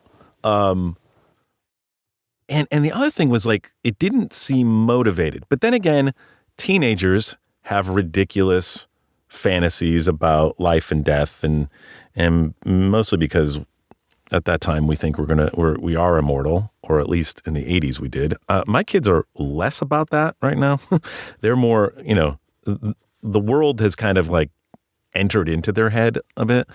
the other thing was like, it didn't seem motivated. But then again, teenagers have ridiculous fantasies about life and death, and mostly because at that time we think we are immortal, or at least in the 80s we did. My kids are less about that right now. They're more, the world has kind of like entered into their head a bit.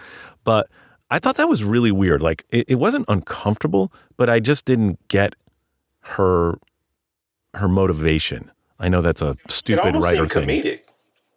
But I thought that was really weird. Like it wasn't uncomfortable, but I just didn't get her motivation. I know that's a stupid writer thing. Comedic.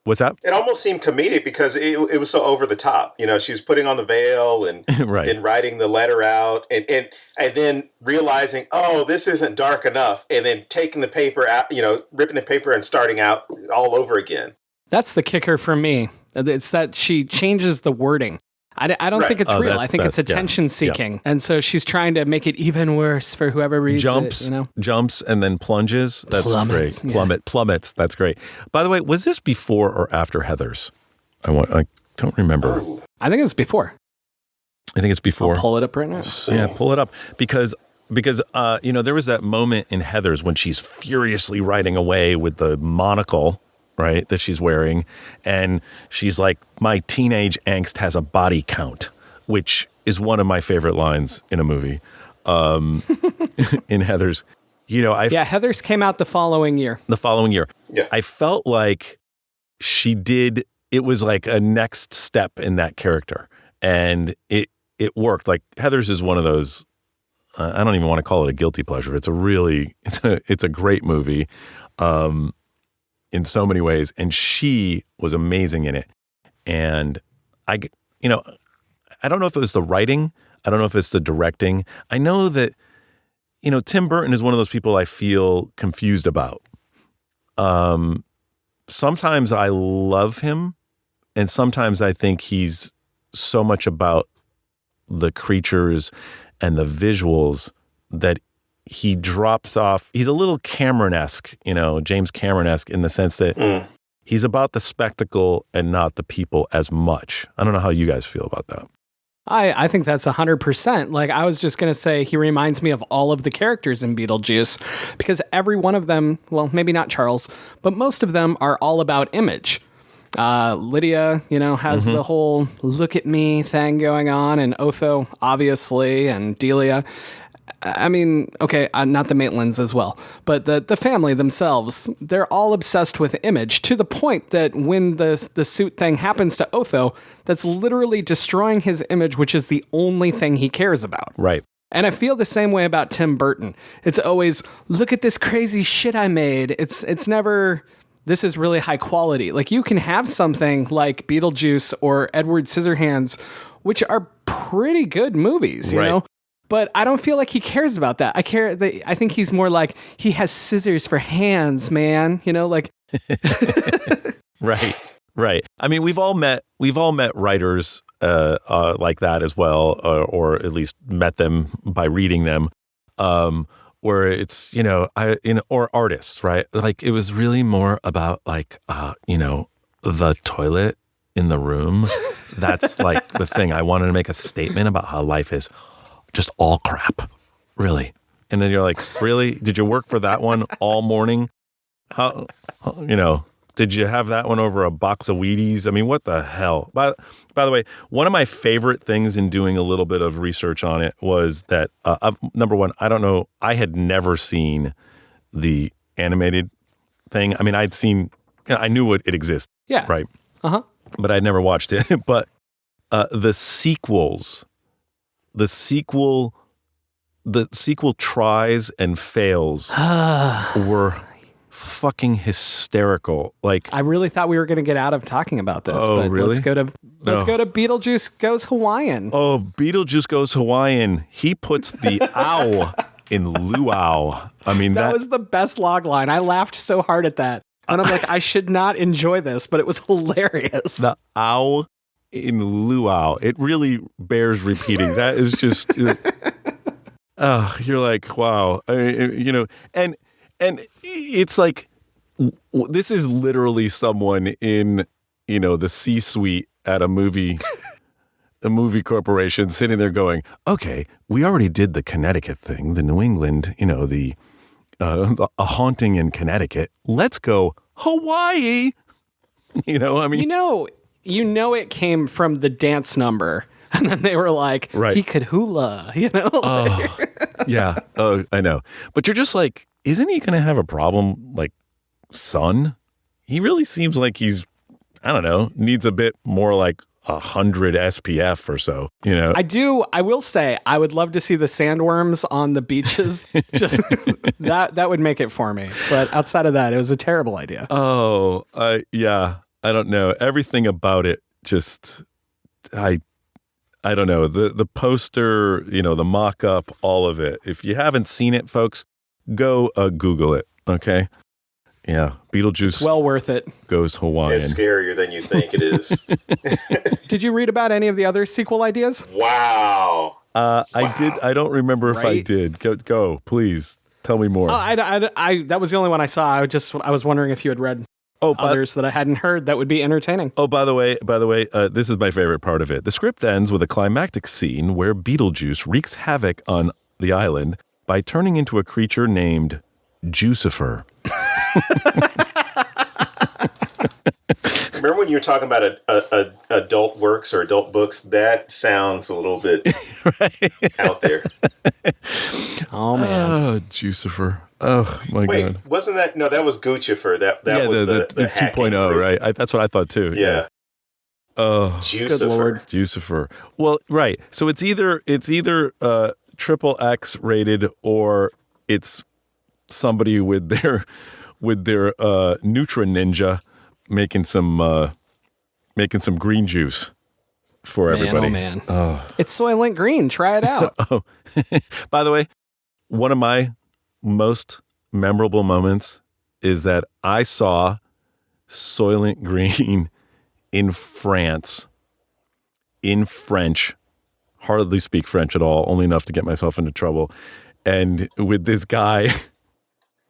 What's that? It almost seemed comedic because it was so over the top. She was putting on the veil and right. and writing the letter out and then realizing, oh, this isn't dark enough, and then taking the paper out, ripping the paper and starting out all over again. That's the kicker for me. It's that she changes the wording. I don't think it's real. I think it's attention seeking. Yeah. And so she's trying to make it even worse for whoever reads it. Jumps and then plunges. That's plummets, great. Yeah. Plummets. That's great. By the way, was this before or after Heathers? I don't remember. I think it's before. I think it's before. I'll pull it up right now. Yeah, pull it up. Because there was that moment in Heathers when she's furiously riding away with the monocle, right, that she's wearing. And she's like, my teenage angst has a body count, which is one of my favorite lines in a movie. In Heathers. Heathers came out the following year. Yeah. I felt like it was like a next step in that character. And it worked. Like Heathers is one of those, I don't even want to call it a guilty pleasure. It's a great movie. In so many ways, and she was amazing in it. And I don't know if it was the writing, I don't know if it's the directing. I know that, Tim Burton is one of those people I feel confused about. Sometimes I love him, and sometimes I think he's so much about the creatures and the visuals that he drops off. He's a little Cameron-esque, James Cameron-esque, in the sense that he's about the spectacle and not the people as much. I don't know how you guys feel about that. I think that's 100%. Like, I was just going to say, he reminds me of all of the characters in BeetleJuice, because every one of them, well, maybe not Charles, but most of them are all about image. Lydia, has the whole look at me thing going on, and Otho, obviously, and Delia. I mean, okay, not the Maitlands as well, but the family themselves, they're all obsessed with image, to the point that when the suit thing happens to Otho, that's literally destroying his image, which is the only thing he cares about. Right. And I feel the same way about Tim Burton. It's always, look at this crazy shit I made. It's never, this is really high quality. Like, you can have something like BeetleJuice or Edward Scissorhands, which are pretty good movies, you know? But I don't feel like he cares about that. I think he's more like, he has scissors for hands, man. Like. Right. I mean, we've all met writers like that as well, or at least met them by reading them, where it's or artists, right? Like, it was really more about like the toilet in the room. That's like the thing. I wanted to make a statement about how life is just all crap, really. And then you're like, really? Did you work for that one all morning? How, did you have that one over a box of Wheaties? I mean, what the hell? By the way, one of my favorite things in doing a little bit of research on it was that, number one, I don't know, I had never seen the animated thing. I mean, I knew it existed. Yeah. Right. Uh-huh. But I'd never watched it. But the sequel tries and fails were fucking hysterical. Like, I really thought we were going to get out of talking about this. Oh, but really? Let's go to BeetleJuice Goes Hawaiian. Oh, BeetleJuice Goes Hawaiian. He puts the ow in luau. I mean, that was the best log line. I laughed so hard at that. And I'm like, I should not enjoy this, but it was hilarious. The ow in luau. It really bears repeating. That is just, you're like, wow. And it's like, this is literally someone in, the C-suite at a movie a movie corporation sitting there going, okay, we already did the Connecticut thing, the New England, a haunting in Connecticut. Let's go Hawaii. I mean. It came from the dance number. And then they were like, right. He could hula, Oh, yeah. Oh, I know. But you're just like, isn't he going to have a problem, like, son? He really seems like he's, I don't know, needs a bit more like 100 SPF or so, I will say, I would love to see the sandworms on the beaches. Just that would make it for me. But outside of that, it was a terrible idea. Oh, yeah. I don't know. Everything about it just, I don't know. The poster, the mock-up, all of it. If you haven't seen it, folks, go Google it, okay? Yeah, BeetleJuice. Well worth it. Goes Hawaiian. It's scarier than you think it is. Did you read about any of the other sequel ideas? Wow. I did. I don't remember if I Right? did. Go, please. Tell me more. That was the only one I saw. I was wondering if you had read others that I hadn't heard that would be entertaining. Oh, by the way, this is my favorite part of it. The script ends with a climactic scene where BeetleJuice wreaks havoc on the island by turning into a creature named Jucifer. Remember when you were talking about adult works or adult books? That sounds a little bit out there. Oh, man. Oh, Jucifer. Oh, my God. Wasn't that? No, that was Guccifer. That was the 2.0, right? That's what I thought, too. Yeah. Oh, Jucifer. Good Lord. Jucifer. Well, right. So it's either triple X rated or it's somebody with their Nutra Ninja making some green juice for everybody. Oh, man. It's Soylent Green. Try it out. Oh, by the way, one of my most memorable moments is that I saw Soylent Green in France, in French, hardly speak French at all, only enough to get myself into trouble. And with this guy,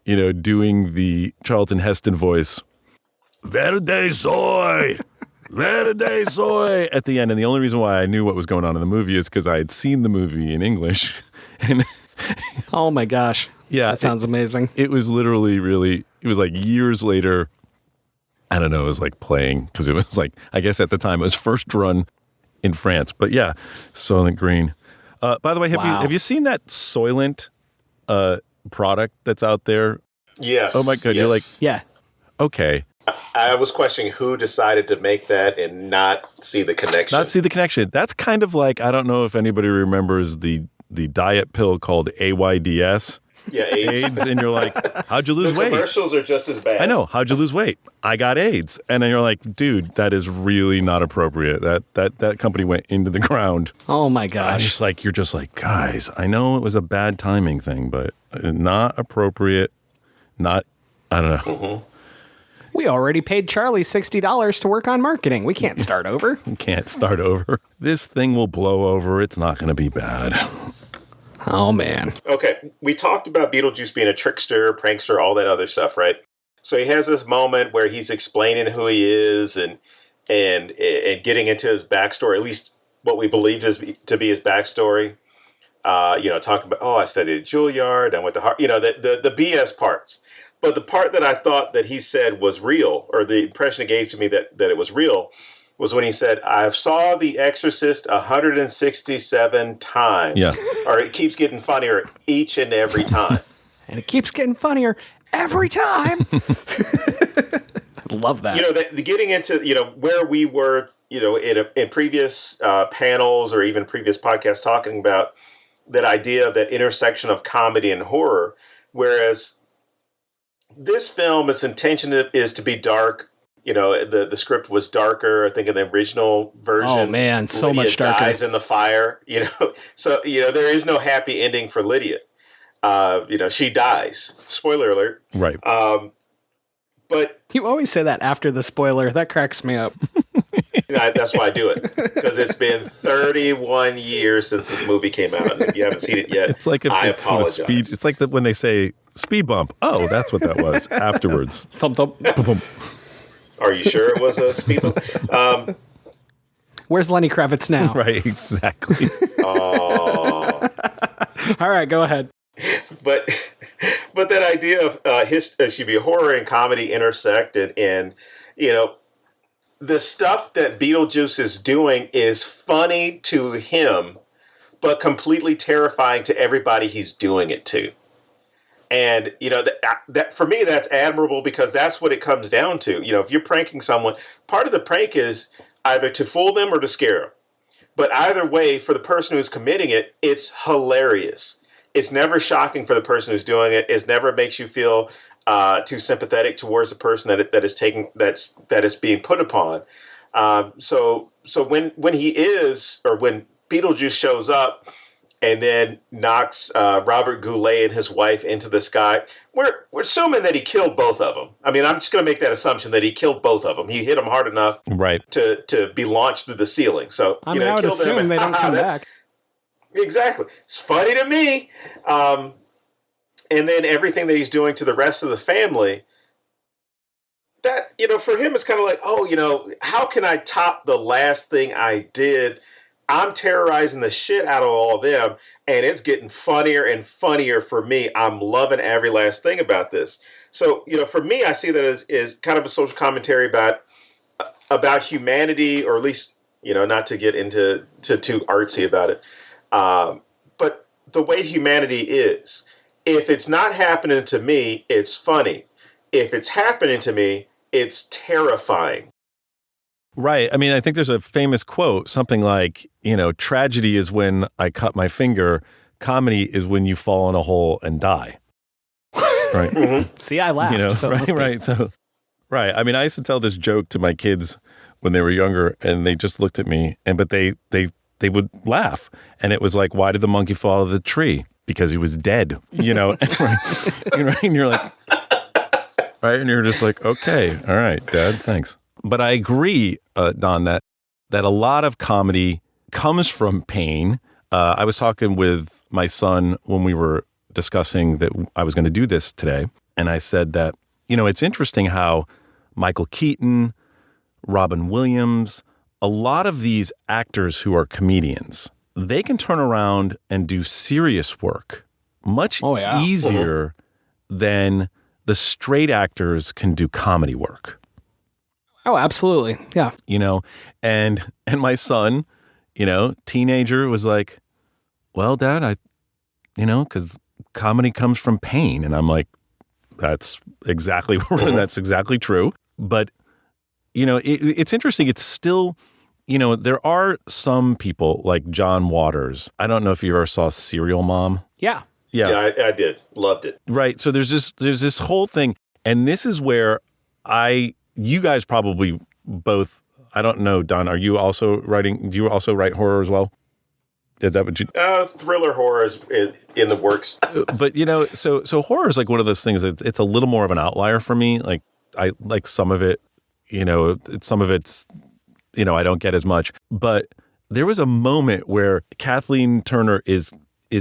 doing the Charlton Heston voice, Verde soy, Verde soy, at the end. And the only reason why I knew what was going on in the movie is because I had seen the movie in English. And Oh, my gosh. yeah, That sounds amazing. it was literally it was like years later. I don't know, it was like playing because it was like, I guess at the time it was first run in France. But yeah, Soylent Green. By the way, have you seen that Soylent product that's out there? Yes. Oh my God, yes. you're like, Yeah. okay. I was questioning who decided to make that and not see the connection. Not see the connection. That's kind of like, I don't know if anybody remembers the diet pill called AYDS. Yeah, AIDS. And you're like, how'd you lose The weight? commercials are just as bad. I know. How'd you lose weight? I got AIDS. And then you're like, dude, that is really not appropriate. That company went into the ground. Oh, my gosh. You're just like, guys, I know it was a bad timing thing, but not appropriate. I don't know. Mm-hmm. We already paid Charlie $60 to work on marketing. We can't start over. Can't start over. This thing will blow over. It's not going to be bad. Oh, man. Okay, we talked about BeetleJuice being a trickster, prankster, all that other stuff, right? So he has this moment where he's explaining who he is and getting into his backstory, at least what we believe to be his backstory. Talking about, I studied at Juilliard, I went to Harvard, the BS parts. But the part that I thought that he said was real, or the impression it gave to me that it was real, was when he said, I saw The Exorcist 167 times. Yeah. Or it keeps getting funnier each and every time. And it keeps getting funnier every time. I love that. The getting into, where we were, in previous panels or even previous podcasts talking about that idea of that intersection of comedy and horror, whereas this film, its intention is to be dark. The script was darker. I think in the original version, Oh, man, so Lydia much darker. dies in the fire. So there is no happy ending for Lydia. She dies. Spoiler alert. Right. But You always say that after the spoiler. That cracks me up. that's why I do it, because it's been 31 years since this movie came out, and if you haven't seen it yet, It's like I apologize. It's like when they say speed bump. Oh, that's what that was afterwards. Thump, thump. Boom, boom. Are you sure it was a speed bump? Where's Lenny Kravitz now? Right, exactly. Oh. All right, go ahead. But that idea of should be horror and comedy intersect, and the stuff that Beetlejuice is doing is funny to him, but completely terrifying to everybody he's doing it to. And that for me, that's admirable, because that's what it comes down to. If you're pranking someone, part of the prank is either to fool them or to scare them. But either way, for the person who's committing it, it's hilarious. It's never shocking for the person who's doing it. It never makes you feel too sympathetic towards the person that is being put upon. So when he is, or when Beetlejuice shows up and then knocks Robert Goulet and his wife into the sky, we're assuming that he killed both of them. I mean, I'm just going to make that assumption that he killed both of them. He hit them hard enough, right, to be launched through the ceiling. So I would assume they don't come back. Exactly. It's funny to me. And then everything that he's doing to the rest of the family, that, for him, it's kind of like, how can I top the last thing I did? I'm terrorizing the shit out of all of them, and it's getting funnier and funnier for me. I'm loving every last thing about this. So, for me, I see that as kind of a social commentary about humanity, or at least, not to get into too artsy about it. But the way humanity is, if it's not happening to me, it's funny. If it's happening to me, it's terrifying. Right. I mean, I think there's a famous quote, something like, tragedy is when I cut my finger. Comedy is when you fall in a hole and die. Right. Mm-hmm. See, I laughed. Right. So, right. I mean, I used to tell this joke to my kids when they were younger, and they just looked at me, but they would laugh. And it was like, why did the monkey fall out of the tree? Because he was dead, right? And you're like, right. And you're just like, okay, all right, Dad, thanks. But I agree, Don, that a lot of comedy comes from pain. I was talking with my son when we were discussing that I was going to do this today. And I said that, it's interesting how Michael Keaton, Robin Williams, a lot of these actors who are comedians, they can turn around and do serious work much easier than the straight actors can do comedy work. Oh, absolutely. Yeah. And my son, teenager, was like, well, Dad, because comedy comes from pain. And I'm like, that's exactly true. But, it's interesting. It's still, there are some people like John Waters. I don't know if you ever saw Serial Mom. Yeah. Yeah, I did. Loved it. Right. So there's this whole thing. And this is where you guys probably both, I don't know, Don, are you also writing, do you also write horror as well? Is that what you... Thriller horror is in the works. But, so horror is like one of those things that it's a little more of an outlier for me. Like, I like some of it, some of it's, I don't get as much. But there was a moment where Kathleen Turner is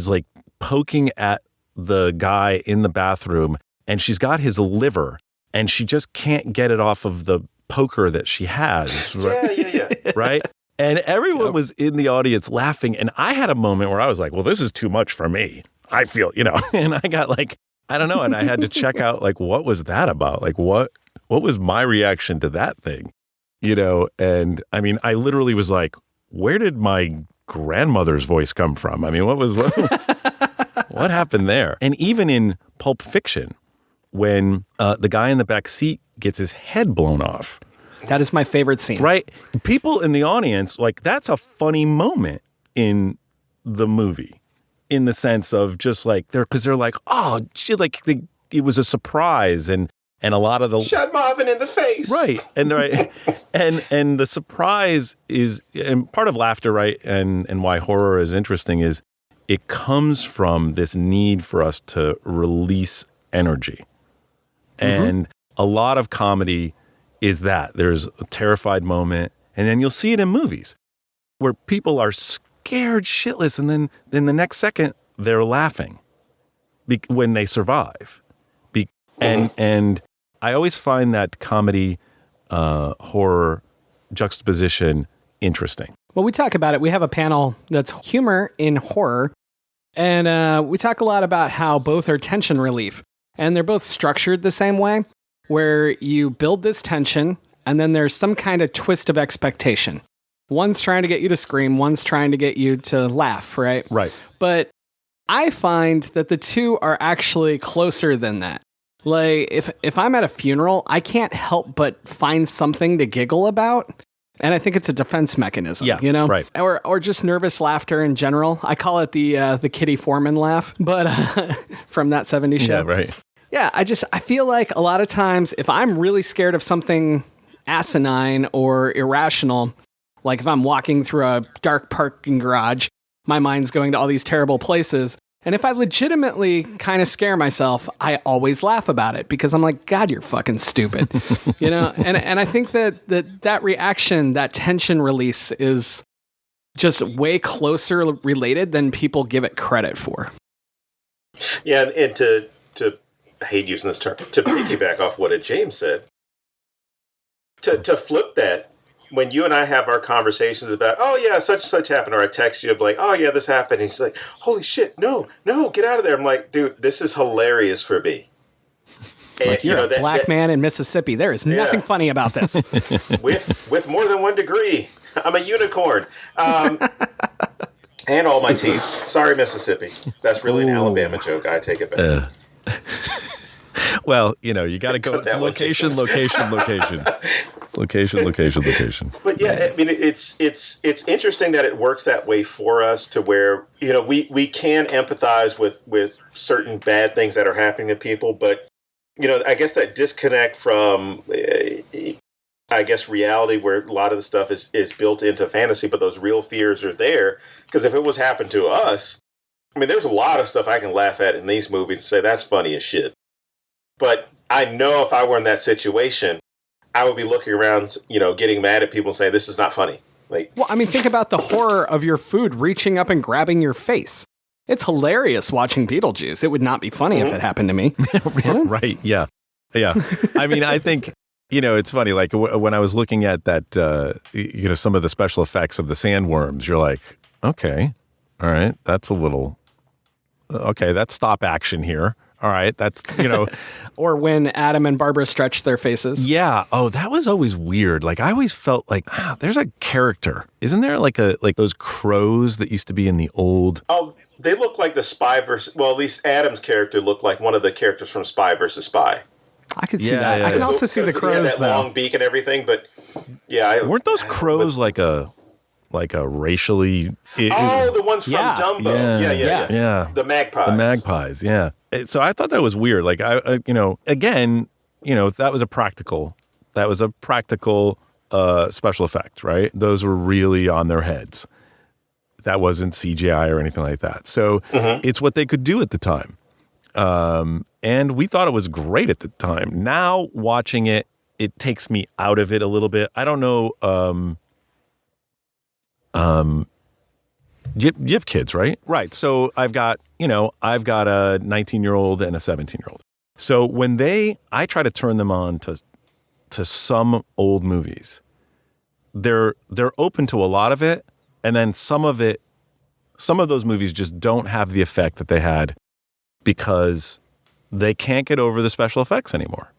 like poking at the guy in the bathroom, and she's got his liver, and she just can't get it off of the poker that she has. Right? Yeah. Right? And everyone was in the audience laughing. And I had a moment where I was like, well, this is too much for me. I feel, and I got like, I don't know. And I had to check out, like, what was that about? Like, what was my reaction to that thing? And I mean, I literally was like, where did my grandmother's voice come from? I mean, what happened there? And even in Pulp Fiction, when the guy in the back seat gets his head blown off. That is my favorite scene. Right? People in the audience, like, that's a funny moment in the movie, in the sense of just like, they're like, oh, shit, like, it was a surprise. And a lot of the... Shot Marvin in the face. Right. And right. and the surprise is, and part of laughter, right, and why horror is interesting is it comes from this need for us to release energy. And a lot of comedy is that. There's a terrified moment, and then you'll see it in movies where people are scared shitless, and then the next second they're laughing when they survive. And I always find that comedy horror juxtaposition interesting. Well, we talk about it. We have a panel that's humor in horror. And we talk a lot about how both are tension relief. And they're both structured the same way, where you build this tension, and then there's some kind of twist of expectation. One's trying to get you to scream, one's trying to get you to laugh, right? Right. But I find that the two are actually closer than that. Like, if I'm at a funeral, I can't help but find something to giggle about. And I think it's a defense mechanism, Yeah, you know? right. Or just nervous laughter in general. I call it the Kitty Foreman laugh, but from that 70s show. Yeah, right. Yeah, I feel like a lot of times if I'm really scared of something asinine or irrational, like if I'm walking through a dark parking garage, my mind's going to all these terrible places. And if I legitimately kind of scare myself, I always laugh about it because I'm like, God, you're fucking stupid, you know? And I think that reaction, that tension release is just way closer related than people give it credit for. Yeah, and to I hate using this term, to piggyback off what James said, to flip that, when you and I have our conversations about, oh yeah, such and such happened, or I text you, like, oh yeah, this happened. And he's like, holy shit, no, get out of there. I'm like, dude, this is hilarious for me. And, like you're a black man in Mississippi. There is nothing funny about this. with more than 1 degree, I'm a unicorn. And all my teeth. Sorry, Mississippi. That's really an Alabama joke. I take it back. Well, you got to go. It's location. It's location. But yeah, I mean, it's interesting that it works that way for us, to where we can empathize with certain bad things that are happening to people, but I guess that disconnect from reality, where a lot of the stuff is built into fantasy, but those real fears are there. Because if it was happened to us, I mean, there's a lot of stuff I can laugh at in these movies and say that's funny as shit. But I know if I were in that situation, I would be looking around, getting mad at people and saying, this is not funny. Like, well, I mean, think about the horror of your food reaching up and grabbing your face. It's hilarious watching BeetleJuice. It would not be funny if it happened to me. Right, yeah. I mean, I think, it's funny, like when I was looking at that, some of the special effects of the sandworms, you're like, okay, all right, that's a little, okay, that's stop action here. All right, that's, Or when Adam and Barbara stretch their faces. Yeah. Oh, that was always weird. Like, I always felt like, there's a character. Isn't there like those crows that used to be in the old... Oh, they look like the Spy versus... Well, at least Adam's character looked like one of the characters from Spy versus Spy. I could see that. Yeah. I can also see the crows, that long beak and everything, but yeah. Weren't those crows like a racially... the ones from Dumbo. Yeah. The magpies. Yeah. So I thought that was weird. Like, again, that was a practical special effect, right? Those were really on their heads. That wasn't CGI or anything like that. So it's what they could do at the time. And we thought it was great at the time. Now watching it, it takes me out of it a little bit. I don't know. You have kids, right? Right. So I've got a 19-year-old and a 17-year-old. So when I try to turn them on to some old movies, they're open to a lot of it, and then some of those movies just don't have the effect that they had because they can't get over the special effects anymore.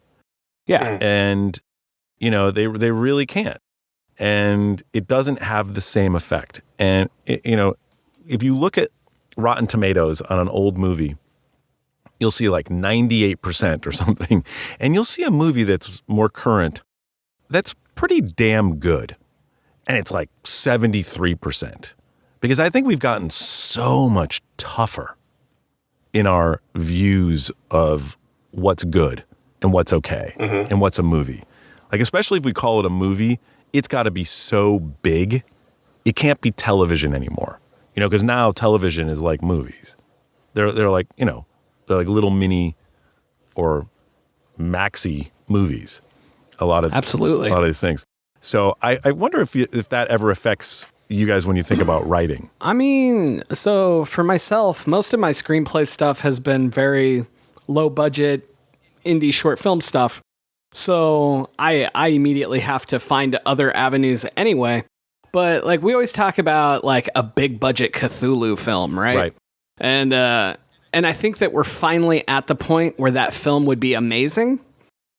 Yeah. And they really can't. And it doesn't have the same effect. And, if you look at Rotten Tomatoes on an old movie, you'll see like 98% or something. And you'll see a movie that's more current that's pretty damn good. And it's like 73%. Because I think we've gotten so much tougher in our views of what's good and what's okay and what's a movie. Like, especially if we call it a movie, it's got to be so big, it can't be television anymore. Because now television is like movies. They're like, they're like little mini or maxi movies. Absolutely. A lot of these things. So I wonder if that ever affects you guys when you think about writing. I mean, so for myself, most of my screenplay stuff has been very low budget indie short film stuff. So I immediately have to find other avenues anyway. But like we always talk about like a big budget Cthulhu film, right? Right. And I think that we're finally at the point where that film would be amazing.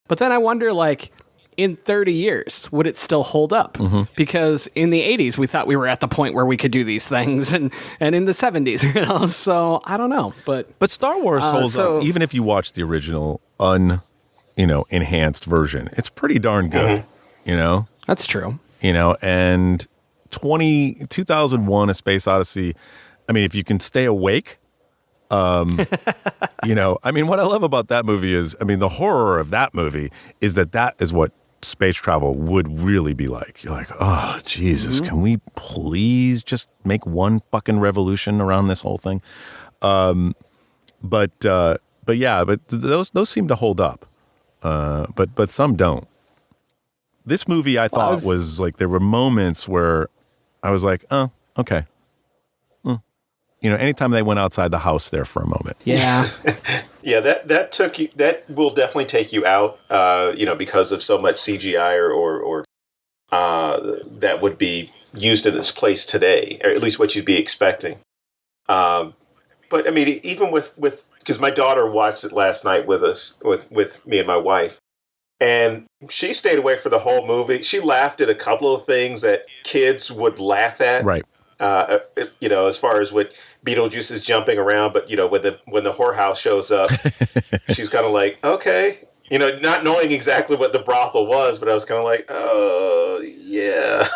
But then I wonder, like, in 30 years, would it still hold up? Mm-hmm. Because in the 80s, we thought we were at the point where we could do these things, and in the 70s, you know. So I don't know, but Star Wars holds up, even if you watch the original enhanced version. It's pretty darn good, you know. That's true. You know, and 2001: A Space Odyssey. I mean, if you can stay awake. You know, I mean, what I love about that movie is, I mean, the horror of that movie is that is what space travel would really be like. You're like, oh, Jesus, can we please just make one fucking revolution around this whole thing? But those seem to hold up. But some don't. This movie I thought was like, there were moments where I was like, oh, okay. You know, anytime they went outside the house there for a moment. Yeah. Yeah, that will definitely take you out, you know, because of so much CGI or that would be used in its place today, or at least what you'd be expecting. But I mean, even with because my daughter watched it last night with us, with me and my wife, and she stayed awake for the whole movie. She laughed at a couple of things that kids would laugh at. Right. You know, as far as what BeetleJuice is jumping around, but you know, when the whorehouse shows up, she's kind of like, okay, you know, not knowing exactly what the brothel was, but I was kind of like, oh yeah,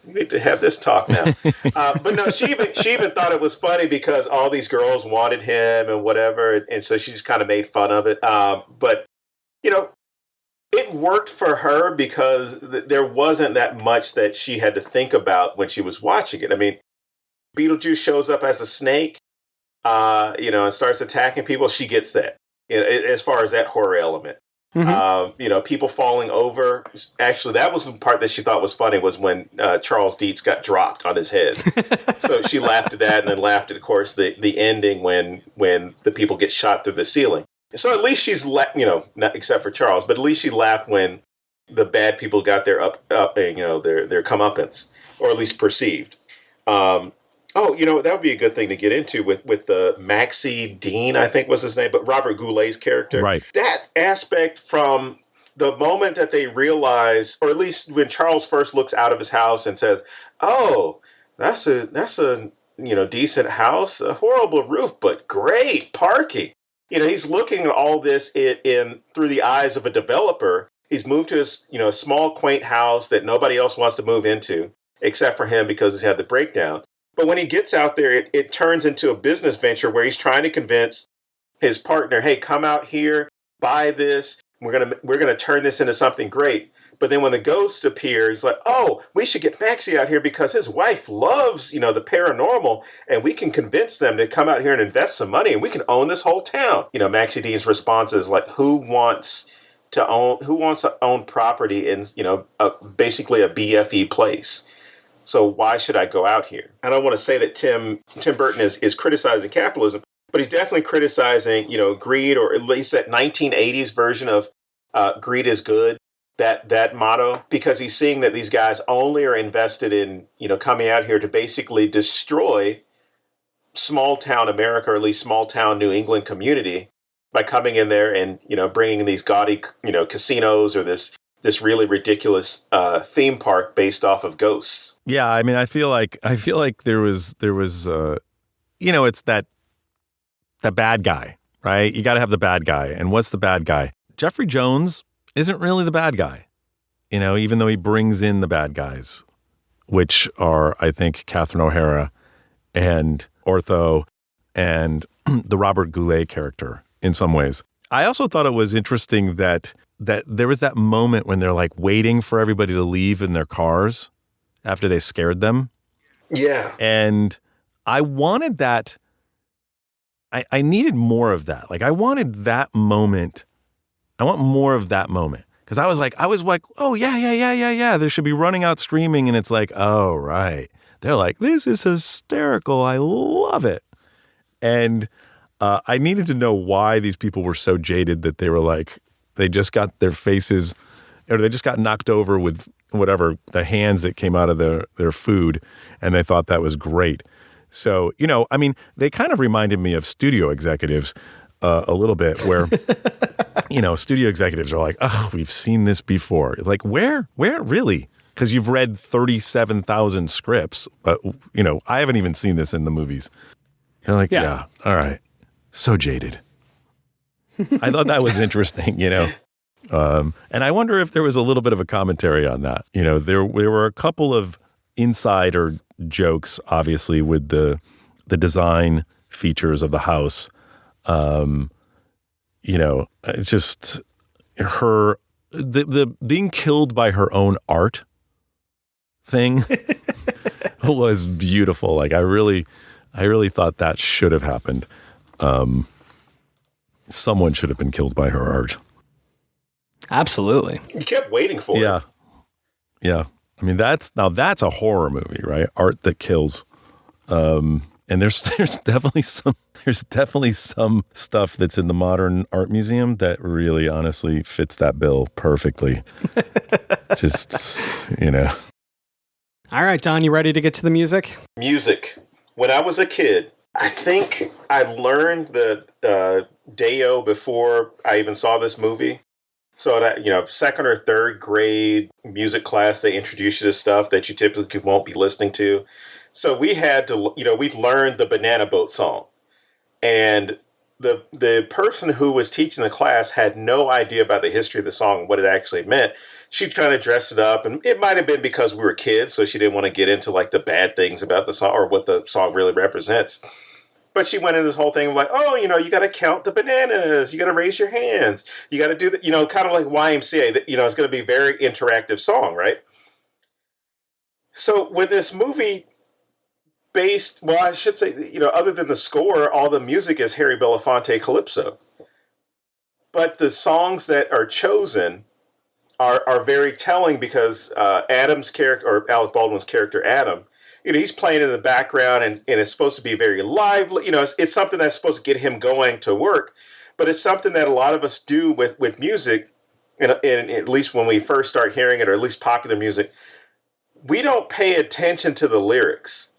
we need to have this talk now. But no, she even thought it was funny because all these girls wanted him and whatever, and so she just kind of made fun of it. But you know, it worked for her because there wasn't that much that she had to think about when she was watching it. I mean, BeetleJuice shows up as a snake, you know, and starts attacking people. She gets that, you know, as far as that horror element. You know, people falling over. Actually, that was the part that she thought was funny, was when Charles Dietz got dropped on his head. So she laughed at that, and then laughed at, of course, the ending when the people get shot through the ceiling. So at least she's you know, not except for Charles, but at least she laughed when the bad people got their up you know, their comeuppance, or at least perceived. Oh, you know, that would be a good thing to get into with the Maxie Dean, I think was his name, but Robert Goulet's character. Right. That aspect from the moment that they realize, or at least when Charles first looks out of his house and says, "Oh, that's a you know, decent house, a horrible roof, but great parking." You know, he's looking at all this in through the eyes of a developer. He's moved to his, you know, small, quaint house that nobody else wants to move into except for him because he's had the breakdown. But when he gets out there, it turns into a business venture where he's trying to convince his partner, "Hey, come out here, buy this. We're gonna turn this into something great." But then when the ghost appears, he's like, "Oh, we should get Maxie out here because his wife loves, you know, the paranormal, and we can convince them to come out here and invest some money, and we can own this whole town." You know, Maxie Dean's response is like, who wants to own property in, you know, basically a BFE place? So why should I go out here? I don't want to say that Tim Burton is criticizing capitalism, but he's definitely criticizing, you know, greed, or at least that 1980s version of greed is good. That motto, because he's seeing that these guys only are invested in, you know, coming out here to basically destroy small town America, or at least small town New England community, by coming in there and, you know, bringing in these gaudy, you know, casinos, or this really ridiculous theme park based off of ghosts. Yeah, I mean, I feel like there was you know, it's that bad guy, right? You got to have the bad guy, and what's the bad guy? Jeffrey Jones isn't really the bad guy, you know, even though he brings in the bad guys, which are, I think, Catherine O'Hara and Ortho and the Robert Goulet character in some ways. I also thought it was interesting that there was that moment when they're like waiting for everybody to leave in their cars after they scared them. Yeah. And I wanted that. I needed more of that. Like, I wanted that moment. I want more of that moment. Because I was like, oh, yeah. There should be running out screaming. And it's like, oh, right. They're like, this is hysterical. I love it. And I needed to know why these people were so jaded that they were like, they just got their faces, or they just got knocked over with whatever, the hands that came out of their food, and they thought that was great. So, I mean, they kind of reminded me of studio executives a little bit where, studio executives are like, oh, we've seen this before. Like, where really? Because you've read 37,000 scripts. I haven't even seen this in the movies. They're like, yeah, all right. So jaded. I thought that was interesting, And I wonder if there was a little bit of a commentary on that. There were a couple of insider jokes, obviously, with the design features of the house. It's just her the being killed by her own art thing was beautiful. Like I really thought that should have happened. Someone should have been killed by her art. Absolutely. You kept waiting for it. Yeah. I mean, that's a horror movie, right? Art that kills. And there's definitely some stuff that's in the modern art museum that really honestly fits that bill perfectly. Just, All right, Don, you ready to get to the music? Music. When I was a kid, I think I learned the Deo before I even saw this movie. So that, second or third grade music class, they introduce you to stuff that you typically won't be listening to. So we had to, we learned the Banana Boat song. And the person who was teaching the class had no idea about the history of the song and what it actually meant. She kind of dressed it up, and it might have been because we were kids, so she didn't want to get into like the bad things about the song or what the song really represents. But she went into this whole thing of like, oh, you got to count the bananas. You got to raise your hands. You got to do that, kind of like YMCA. That it's going to be a very interactive song, right? So when this movie I should say, other than the score, all the music is Harry Belafonte Calypso. But the songs that are chosen are very telling because Adam's character, or Alec Baldwin's character, Adam, he's playing in the background and it's supposed to be very lively. It's something that's supposed to get him going to work, but it's something that a lot of us do with music, and at least when we first start hearing it, or at least popular music, we don't pay attention to the lyrics.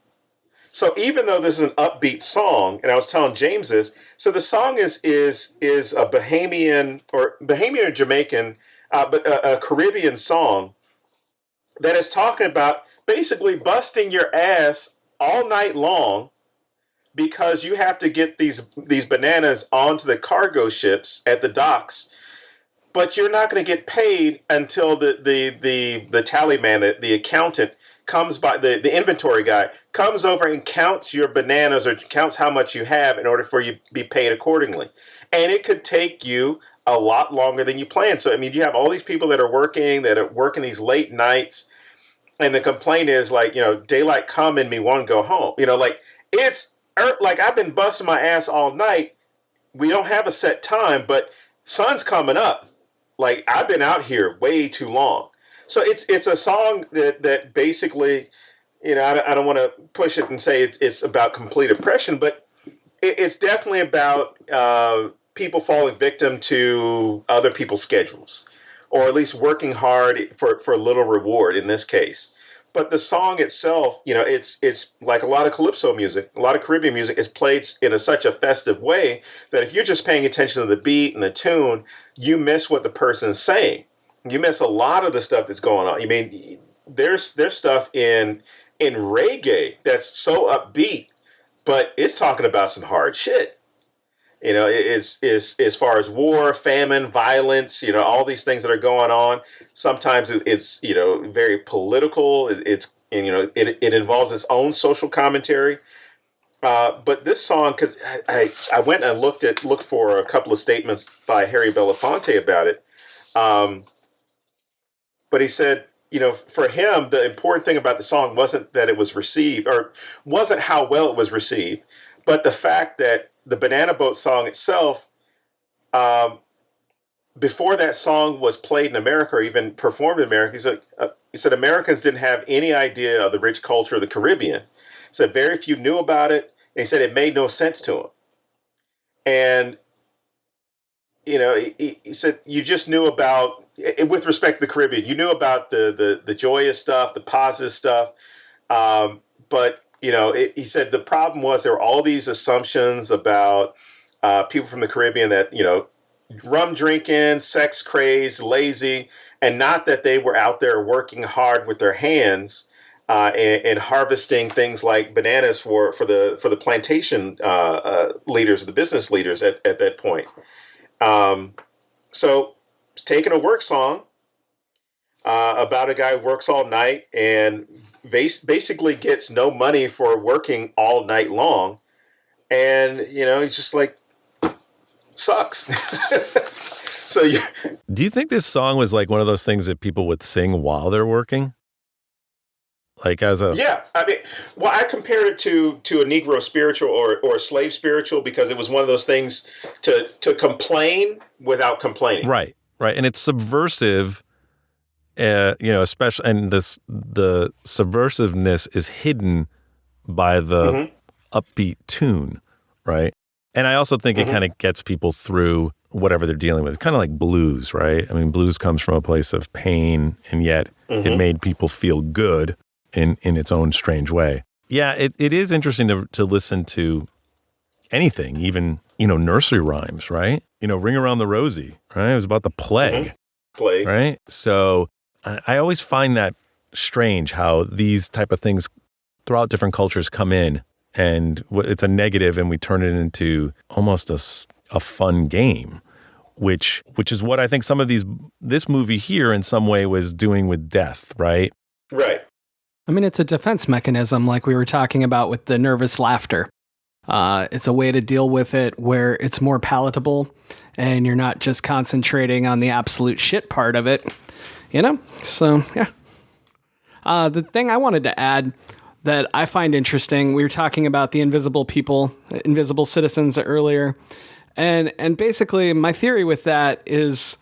So even though this is an upbeat song, and I was telling James this, so the song is a Bahamian or Jamaican, but a Caribbean song that is talking about basically busting your ass all night long because you have to get these bananas onto the cargo ships at the docks, but you're not going to get paid until the tally man, the accountant, comes by, the inventory guy comes over and counts your bananas or counts how much you have in order for you to be paid accordingly. And it could take you a lot longer than you planned. So, I mean, you have all these people that are working these late nights, and the complaint is like, daylight come and me want to go home. It's like I've been busting my ass all night. We don't have a set time, but sun's coming up. Like I've been out here way too long. So it's a song that basically, I don't want to push it and say it's about complete oppression, but it's definitely about people falling victim to other people's schedules, or at least working hard for little reward in this case. But the song itself, it's like a lot of calypso music, a lot of Caribbean music is played in such a festive way that if you're just paying attention to the beat and the tune, you miss what the person's saying. You miss a lot of the stuff that's going on. I mean, there's stuff in reggae that's so upbeat, but it's talking about some hard shit. It's as far as war, famine, violence, all these things that are going on. Sometimes it's very political. It involves its own social commentary. But this song, because I went and looked for a couple of statements by Harry Belafonte about it. But he said, for him, the important thing about the song wasn't that it was received, or wasn't how well it was received, but the fact that the Banana Boat song itself, before that song was played in America or even performed in America, he said Americans didn't have any idea of the rich culture of the Caribbean. He said very few knew about it, and he said it made no sense to him. And he said you just knew about with respect to the Caribbean, you knew about the joyous stuff, the positive stuff, but he said the problem was there were all these assumptions about people from the Caribbean that rum drinking, sex crazed, lazy, and not that they were out there working hard with their hands and harvesting things like bananas for the plantation leaders, the business leaders at that point. So taking a work song about a guy who works all night and basically gets no money for working all night long, and he's just like sucks. Do you think this song was like one of those things that people would sing while they're working? Like Yeah, I mean, well, I compared it to a Negro spiritual or a slave spiritual because it was one of those things to complain without complaining. Right, and it's subversive, especially, and the subversiveness is hidden by the upbeat tune, right? And I also think it kind of gets people through whatever they're dealing with. Kind of like blues, right? I mean, blues comes from a place of pain, and yet it made people feel good in its own strange way. Yeah, it is interesting to listen to anything, even, nursery rhymes, right? Ring Around the Rosie, right? It was about the plague. Plague. Right? So I always find that strange how these type of things throughout different cultures come in, and it's a negative, and we turn it into almost a fun game, which is what I think some of this movie here in some way was doing with death, right? Right. I mean, it's a defense mechanism like we were talking about with the nervous laughter. It's a way to deal with it where it's more palatable and you're not just concentrating on the absolute shit part of it, So, yeah. The thing I wanted to add that I find interesting, we were talking about the invisible people, invisible citizens earlier. And basically my theory with that is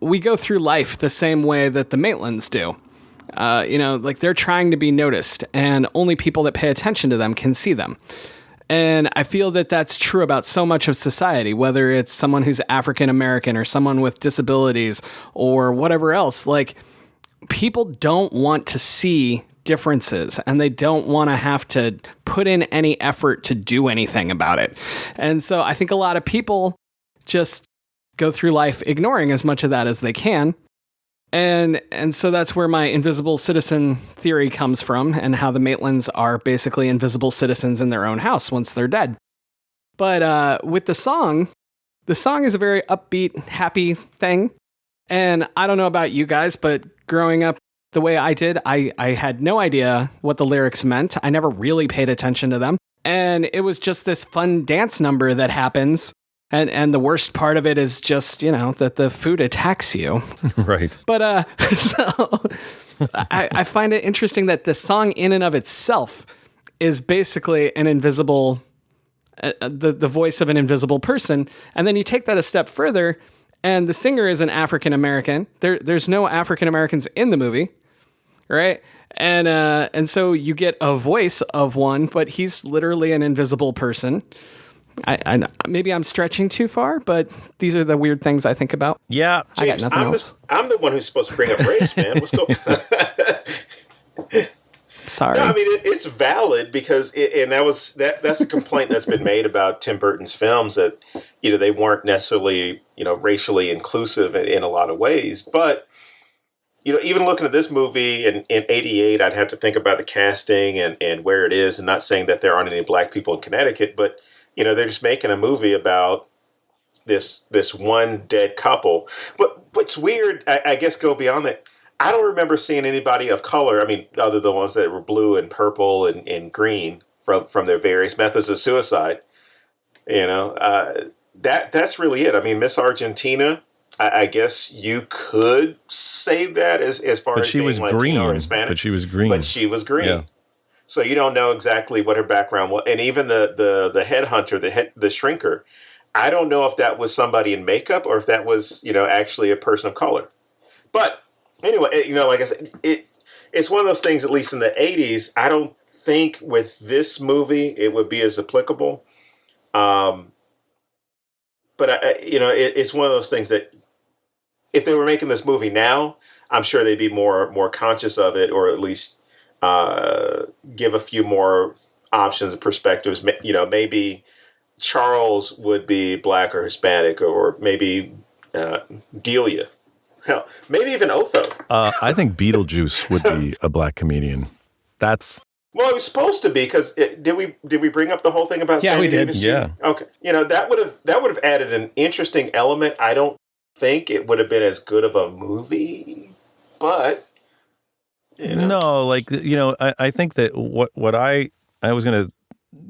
we go through life the same way that the Maitlands do. Like they're trying to be noticed and only people that pay attention to them can see them. And I feel that that's true about so much of society, whether it's someone who's African American or someone with disabilities or whatever else. Like people don't want to see differences and they don't want to have to put in any effort to do anything about it. And so I think a lot of people just go through life ignoring as much of that as they can. And so that's where my invisible citizen theory comes from, and how the Maitlands are basically invisible citizens in their own house once they're dead. But with the song is a very upbeat, happy thing. And I don't know about you guys, but growing up the way I did, I had no idea what the lyrics meant. I never really paid attention to them. And it was just this fun dance number that happens. And the worst part of it is just, that the food attacks you. Right. But so I find it interesting that the song in and of itself is basically an invisible, the voice of an invisible person. And then you take that a step further, and the singer is an African American. There's no African Americans in the movie, right? And so you get a voice of one, but he's literally an invisible person. I maybe I'm stretching too far, but these are the weird things I think about. Yeah, James, I got nothing else. I'm the one who's supposed to bring up race, man. What's going on? Sorry. No, I mean it's valid because that's a complaint that's been made about Tim Burton's films, that they weren't necessarily racially inclusive in a lot of ways. But even looking at this movie in '88, I'd have to think about the casting and where it is, and not saying that there aren't any black people in Connecticut, but they're just making a movie about this one dead couple. But what's weird, I guess, go beyond that. I don't remember seeing anybody of color. I mean, other than the ones that were blue and purple and green from their various methods of suicide. That's really it. I mean, Miss Argentina, I guess you could say that as far as being Latino or Hispanic. But she was green. But she was green. Yeah. So you don't know exactly what her background was. And even the headhunter, the shrinker, I don't know if that was somebody in makeup or if that was, actually a person of color. But anyway, like I said, it's one of those things, at least in the 80s, I don't think with this movie it would be as applicable. But, it's one of those things that if they were making this movie now, I'm sure they'd be more conscious of it, or at least give a few more options and perspectives. You know, maybe Charles would be black or Hispanic, or maybe Delia. Hell, maybe even Otho. I think BeetleJuice would be a black comedian. That's Well, it was supposed to be, because did we bring up the whole thing about Sammy we did. Davis Jr.? Yeah. Okay. You know, that would have added an interesting element. I don't think it would have been as good of a movie, but you know. No, like, you know, I think that what I was gonna,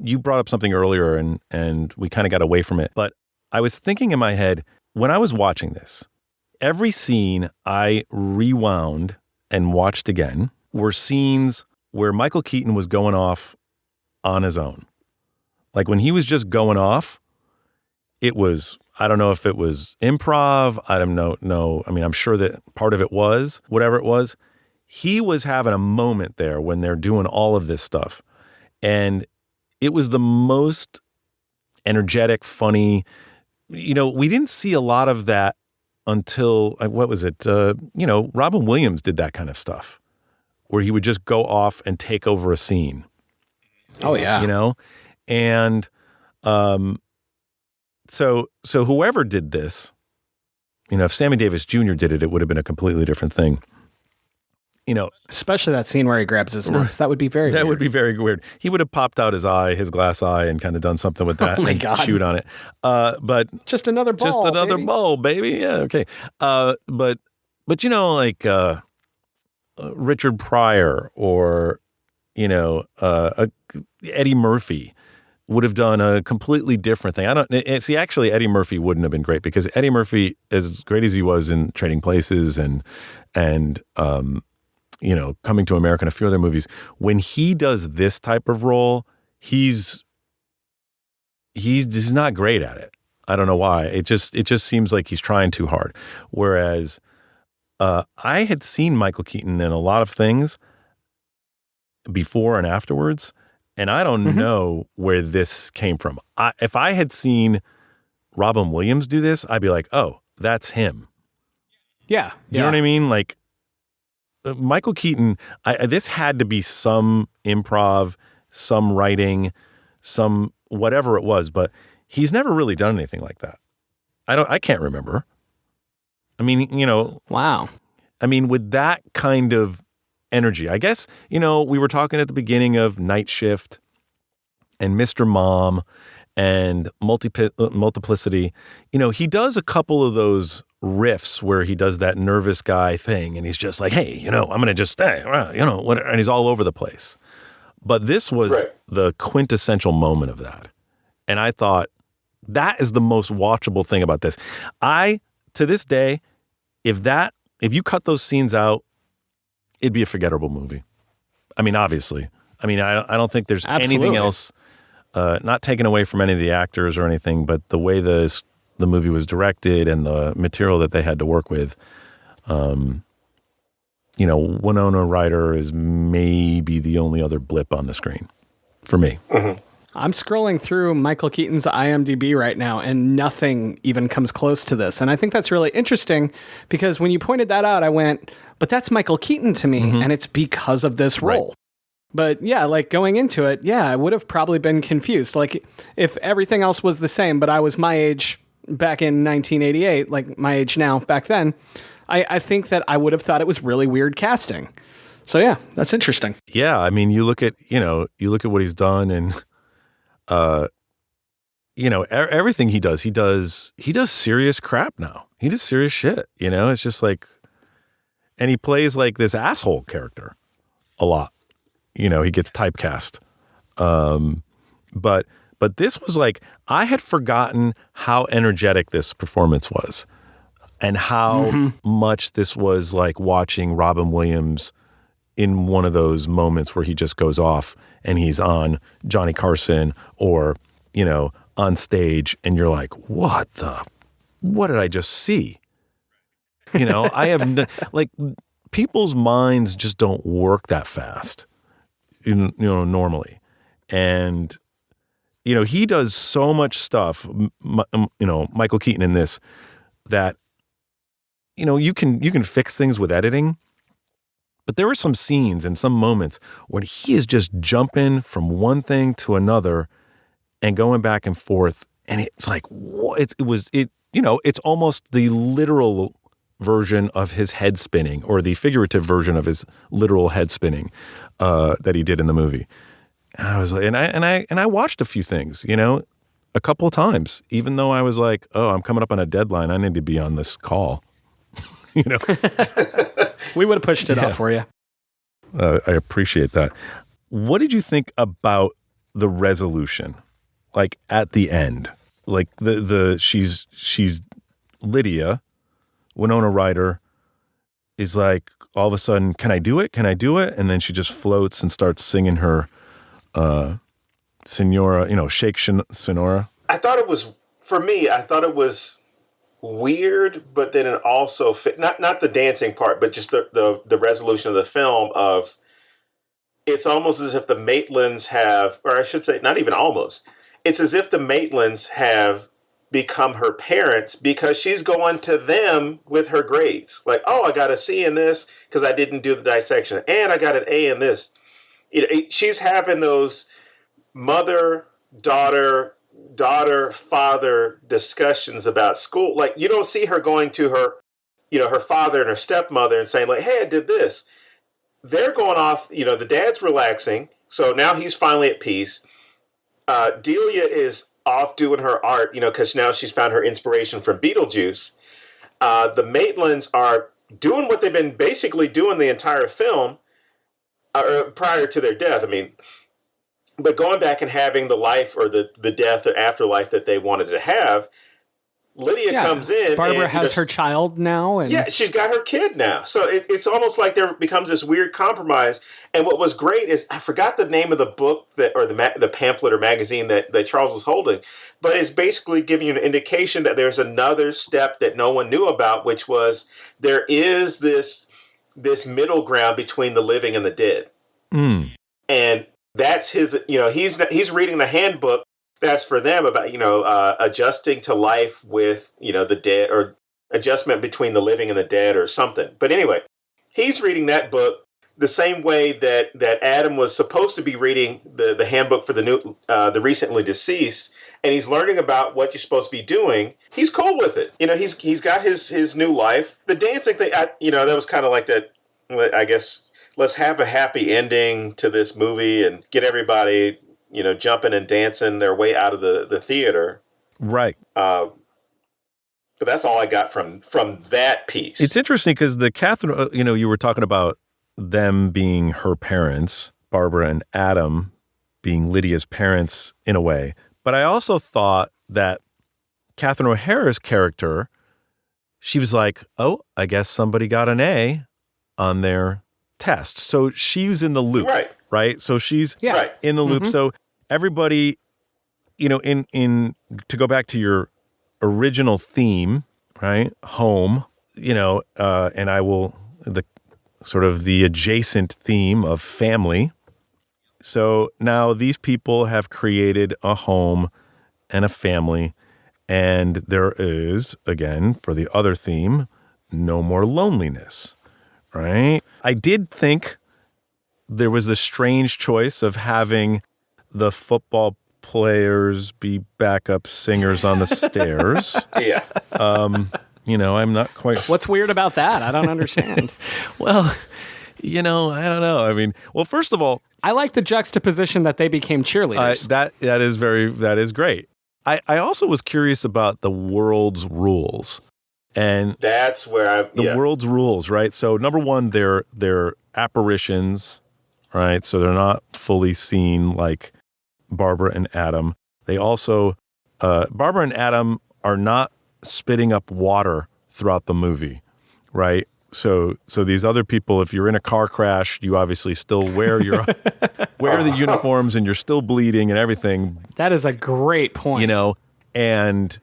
you brought up something earlier and we kind of got away from it, but I was thinking in my head when I was watching this, every scene I rewound and watched again were scenes where Michael Keaton was going off on his own. Like when he was just going off, it was, I don't know if it was improv. I don't know. I mean, I'm sure that part of it was, whatever it was. He was having a moment there when they're doing all of this stuff. And it was the most energetic, funny. You know, we didn't see a lot of that until, what was it? You know, Robin Williams did that kind of stuff where he would just go off and take over a scene. Oh, yeah. You know? And so whoever did this, you know, if Sammy Davis Jr. did it, it would have been a completely different thing. You know, especially that scene where he grabs his nuts. That would be very weird. Would be very weird. He would have popped out his glass eye, and kind of done something with that and God. chewed on it. But just another bowl, baby. Yeah, okay. But you know, like Richard Pryor or, you know, Eddie Murphy would have done a completely different thing. Actually, Eddie Murphy wouldn't have been great, because Eddie Murphy, as great as he was in Trading Places and you know, Coming to America and a few other movies, when he does this type of role, he's not great at it. I don't know why. It just seems like he's trying too hard. Whereas I had seen Michael Keaton in a lot of things before and afterwards, and I don't know where this came from. If I had seen Robin Williams do this, I'd be like, oh, that's him. Yeah. Do you know what I mean? Like, Michael Keaton, this had to be some improv, some writing, some whatever it was, but he's never really done anything like that. I can't remember. I mean, you know. Wow. I mean, with that kind of energy, I guess, you know, we were talking at the beginning of Night Shift and Mr. Mom and Multiplicity. You know, he does a couple of those riffs where he does that nervous guy thing, and he's just like, hey, you know, I'm going to just, you know, whatever, and he's all over the place. But this was the quintessential moment of that. And I thought, that is the most watchable thing about this. To this day, if you cut those scenes out, it'd be a forgettable movie. I mean, obviously. I mean, I don't think there's anything else, not taken away from any of the actors or anything, but the way the movie was directed and the material that they had to work with, you know, Winona Ryder is maybe the only other blip on the screen for me. Mm-hmm. I'm scrolling through Michael Keaton's IMDb right now, and nothing even comes close to this. And I think that's really interesting, because when you pointed that out, I went, but that's Michael Keaton to me, and it's because of this role. Right. But yeah, like going into it, yeah, I would have probably been confused. Like if everything else was the same, but I was my age back in 1988, like my age now back then, I think that I would have thought it was really weird casting. So yeah, that's interesting. Yeah, I mean, you look at what he's done, and you know, everything he does serious crap now. He does serious shit, you know? It's just like, and he plays like this asshole character a lot. You know, he gets typecast. But this was like, I had forgotten how energetic this performance was, and how much this was like watching Robin Williams in one of those moments where he just goes off and he's on Johnny Carson or, you know, on stage, and you're like, what did I just see? You know, like, people's minds just don't work that fast, you know, normally. And, you know, he does so much stuff, you know, Michael Keaton in this, that you can fix things with editing, but there were some scenes and some moments when he is just jumping from one thing to another and going back and forth, and it's like it's almost the literal version of his head spinning, or the figurative version of his literal head spinning that he did in the movie. And I was like, and I watched a few things, a couple of times, even though I was like, oh, I'm coming up on a deadline. I need to be on this call. We would have pushed it off for you. I appreciate that. What did you think about the resolution? Like at the end, like she's Lydia, Winona Ryder is like, all of a sudden, can I do it? Can I do it? And then she just floats and starts singing her Senora, Shake Sonora. I thought it was weird, but then it also fit, not the dancing part, but just the resolution of the film of, it's almost as if the Maitlands have, or I should say, not even almost, it's as if the Maitlands have become her parents, because she's going to them with her grades. Like, oh, I got a C in this because I didn't do the dissection, and I got an A in this. She's having those mother, daughter, father discussions about school. Like, you don't see her going to her, her father and her stepmother and saying like, hey, I did this. They're going off, the dad's relaxing. So now he's finally at peace. Delia is off doing her art, because now she's found her inspiration from BeetleJuice. The Maitlands are doing what they've been basically doing the entire film prior to their death. I mean, but going back and having the life or the death or afterlife that they wanted to have. Lydia comes in. Barbara has her child now. And yeah, she's got her kid now. So it's almost like there becomes this weird compromise. And what was great is, I forgot the name of the book or the pamphlet or magazine that Charles was holding, but it's basically giving you an indication that there's another step that no one knew about, which was there is this middle ground between the living and the dead. Mm. And that's his, he's reading the handbook. That's for them about, adjusting to life with, the dead, or adjustment between the living and the dead or something. But anyway, he's reading that book the same way that Adam was supposed to be reading the handbook for the recently deceased, and he's learning about what you're supposed to be doing. He's cool with it. He's got his new life. The dancing thing, that was kind of like that, I guess, let's have a happy ending to this movie and get everybody jumping and dancing their way out of the theater. Right. But that's all I got from that piece. It's interesting because the Catherine, you were talking about them being her parents, Barbara and Adam being Lydia's parents in a way. But I also thought that Catherine O'Hara's character, she was like, oh, I guess somebody got an A on their test. So she's in the loop. Right. So she's in the loop. Mm-hmm. So everybody, in to go back to your original theme, right? Home, and I will, the sort of the adjacent theme of family. So now these people have created a home and a family, and there is, again, for the other theme, no more loneliness, right? I did think there was the strange choice of having the football players be backup singers on the stairs. Yeah. I'm not quite... What's weird about that? I don't understand. Well, I don't know. I mean, well, first of all... I like the juxtaposition that they became cheerleaders. That is great. I also was curious about the world's rules. And that's where the world's rules, right? So number one, they're apparitions, right? So they're not fully seen like Barbara and Adam. They also, Barbara and Adam are not spitting up water throughout the movie, right? So these other people, if you're in a car crash, you obviously still wear the uniforms and you're still bleeding and everything. That is a great point. And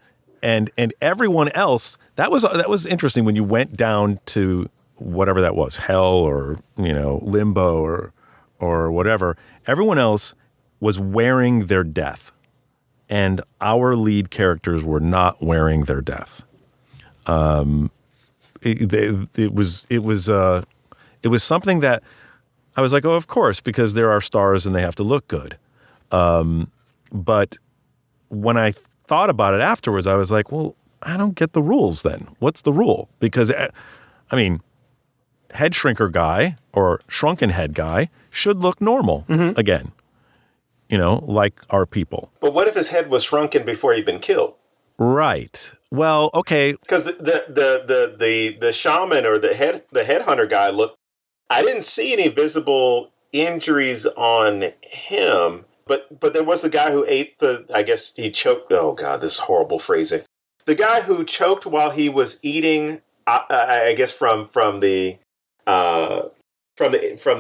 everyone else, that was interesting when you went down to whatever that was, hell or, limbo or whatever. Everyone else was wearing their death, and our lead characters were not wearing their death. it was something that I was like, oh, of course, because there are stars and they have to look good. But when I thought about it afterwards, I was like, well, I don't get the rules then. What's the rule? Because, I mean, head shrinker guy or shrunken head guy should look normal again, like our people. But what if his head was shrunken before he'd been killed? Right. Well, okay. Because the shaman or the headhunter guy I didn't see any visible injuries on him, but there was the guy who ate I guess he choked. Oh God, this is horrible phrasing. The guy who choked while he was eating, I guess from the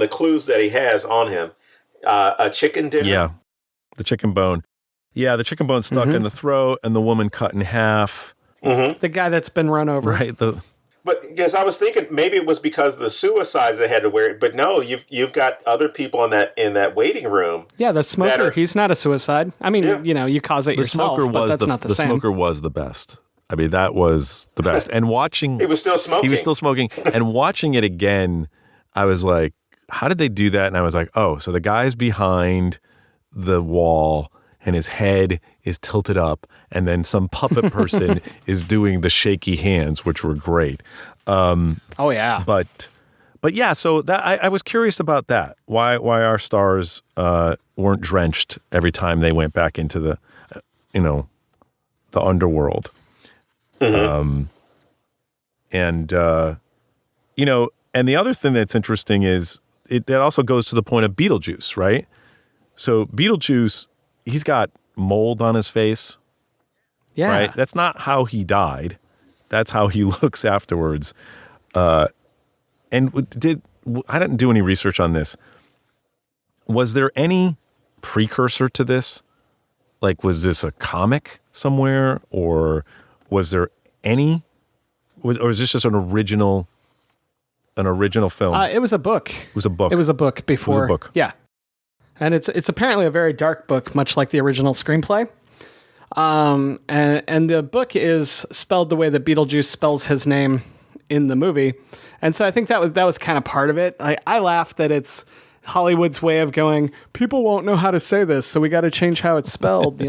clues that he has on him, a chicken dinner. Yeah, the chicken bone. Yeah, the chicken bone stuck in the throat, and the woman cut in half. The guy that's been run over. Right. But because I was thinking maybe it was because of the suicides they had to wear it, but no, you've got other people in that waiting room. Yeah, the smoker, he's not a suicide. I mean, you cause it yourself, but that's not the same. The smoker was the best. I mean, that was the best. And watching... He was still smoking. And watching it again, I was like, how did they do that? And I was like, oh, so the guy's behind the wall and his head is tilted up, and then some puppet person is doing the shaky hands, which were great. Oh yeah, but yeah. So that I was curious about that. Why our stars weren't drenched every time they went back into the underworld. And the other thing that's interesting is that also goes to the point of BeetleJuice, right? So BeetleJuice, he's got mold on his face. Yeah. Right? That's not how he died. That's how he looks afterwards. And I didn't do any research on this. Was there any precursor to this? Like, was this a comic somewhere, or was there any? Or was this just an original film? It was a book. It was a book. It was a book before. It was a book. Yeah. And it's apparently a very dark book, much like the original screenplay. And the book is spelled the way that Beetlejuice spells his name in the movie. And so I think that was kind of part of it. I laugh that it's Hollywood's way of going, people won't know how to say this, so we got to change how it's spelled,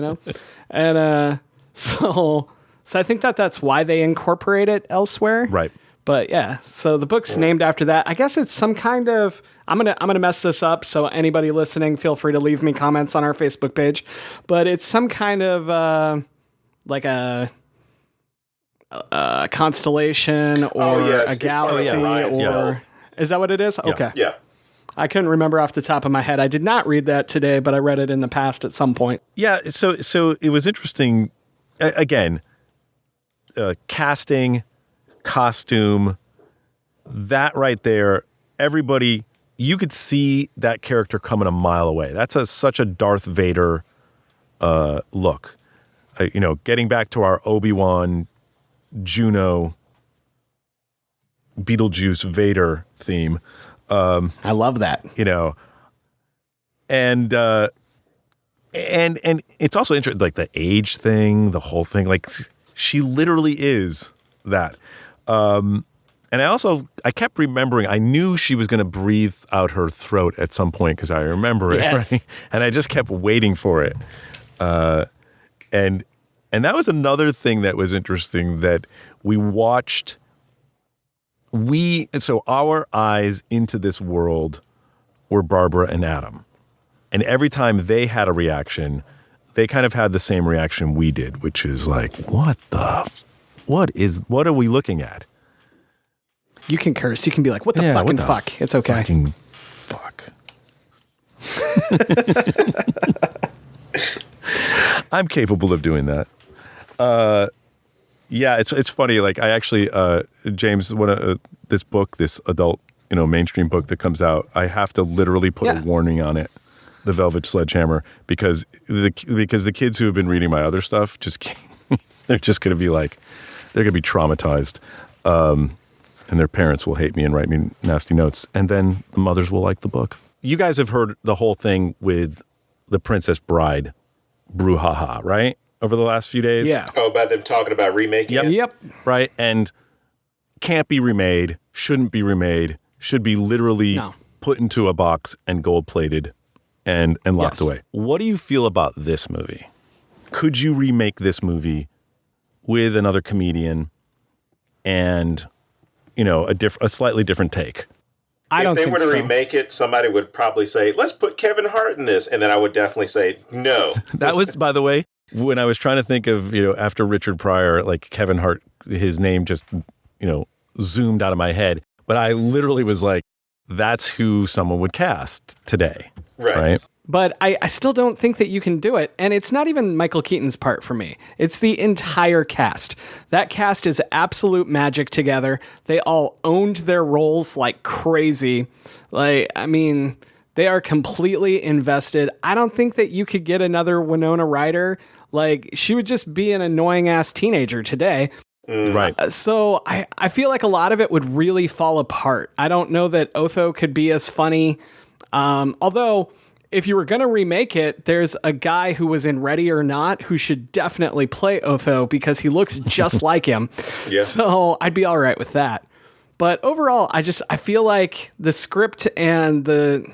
And so I think that's why they incorporate it elsewhere. Right. But yeah, so the book's named after that. I guess it's some kind of, I'm gonna mess this up, so anybody listening, feel free to leave me comments on our Facebook page. But it's some kind of like a constellation or a galaxy or is that what it is? Yeah. Okay. Yeah. I couldn't remember off the top of my head. I did not read that today, but I read it in the past at some point. Yeah, so it was interesting. Again, casting, costume, that right there, everybody, you could see that character coming a mile away. That's such a Darth Vader look. Getting back to our Obi-Wan, Juno, BeetleJuice, Vader theme. I love that. And it's also interesting, like the age thing, the whole thing. Like, she literally is that. And I kept remembering, I knew she was going to breathe out her throat at some point because I remember it, yes. Right? And I just kept waiting for it. And that was another thing that was interesting that we watched. So our eyes into this world were Barbara and Adam. And every time they had a reaction, they kind of had the same reaction we did, which is like, what are we looking at? You can curse. You can be like, what the fucking fuck? It's okay. Fucking fuck. I'm capable of doing that. Yeah, it's funny. Like, I actually, James, this book, this adult, mainstream book that comes out, I have to literally put a warning on it, The Velvet Sledgehammer, because the kids who have been reading my other stuff they're just going to be like, they're going to be traumatized, and their parents will hate me and write me nasty notes, and then the mothers will like the book. You guys have heard the whole thing with The Princess Bride brouhaha, right? Over the last few days. Yeah. Oh, about them talking about remaking it? Yep. Right. And can't be remade, shouldn't be remade, should be literally put into a box and gold-plated and locked away. What do you feel about this movie? Could you remake this movie with another comedian and, a slightly different take? If they were to remake it, somebody would probably say, let's put Kevin Hart in this. And then I would definitely say, no. That was, by the way, when I was trying to think of, after Richard Pryor, like Kevin Hart, his name just, zoomed out of my head. But I literally was like, that's who someone would cast today. Right? But I still don't think that you can do it. And it's not even Michael Keaton's part for me. It's the entire cast. That cast is absolute magic together. They all owned their roles like crazy. They are completely invested. I don't think that you could get another Winona Ryder. Like, she would just be an annoying ass teenager today. Right. So I feel like a lot of it would really fall apart. I don't know that Otho could be as funny. Although, if you were going to remake it, there's a guy who was in Ready or Not who should definitely play Otho because he looks just like him. Yeah. So I'd be all right with that. But overall, I feel like the script and the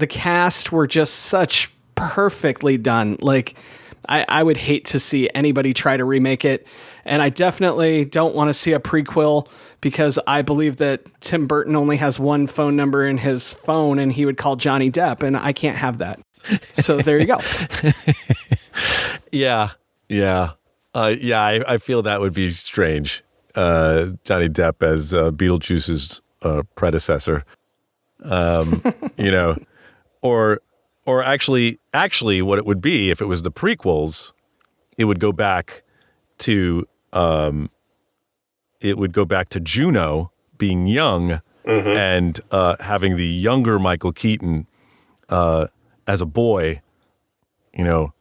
cast were just such perfectly done. Like, I would hate to see anybody try to remake it. And I definitely don't want to see a prequel because I believe that Tim Burton only has one phone number in his phone and he would call Johnny Depp, and I can't have that. So there you go. Yeah. I feel that would be strange. Johnny Depp as BeetleJuice's predecessor. Or actually, what it would be if it was the prequels, it would go back to Juno being young and having the younger Michael Keaton as a boy,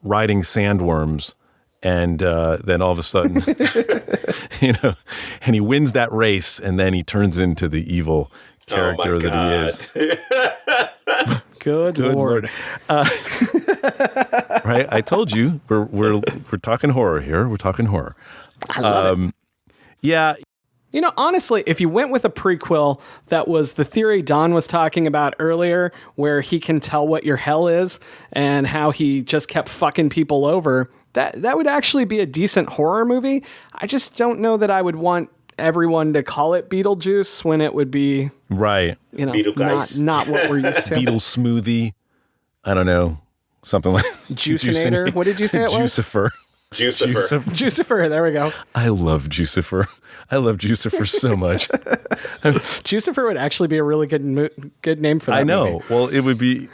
riding sandworms, and then all of a sudden, and he wins that race, and then he turns into the evil character that he is. Good Lord. Right? I told you we're talking horror here. We're talking horror. I love it. Yeah. Honestly, if you went with a prequel that was the theory Don was talking about earlier, where he can tell what your hell is and how he just kept fucking people over, that would actually be a decent horror movie. I just don't know that I would want everyone to call it BeetleJuice when it would be right. Not what we're used to. Beetle smoothie. I don't know. Something like Juicinator. What did you say it was? Juicifer. Juicifer. There we go. I love Juicifer. I love Juicifer so much. Juicifer would actually be a really good name for that. I know. movie. Well, it would be.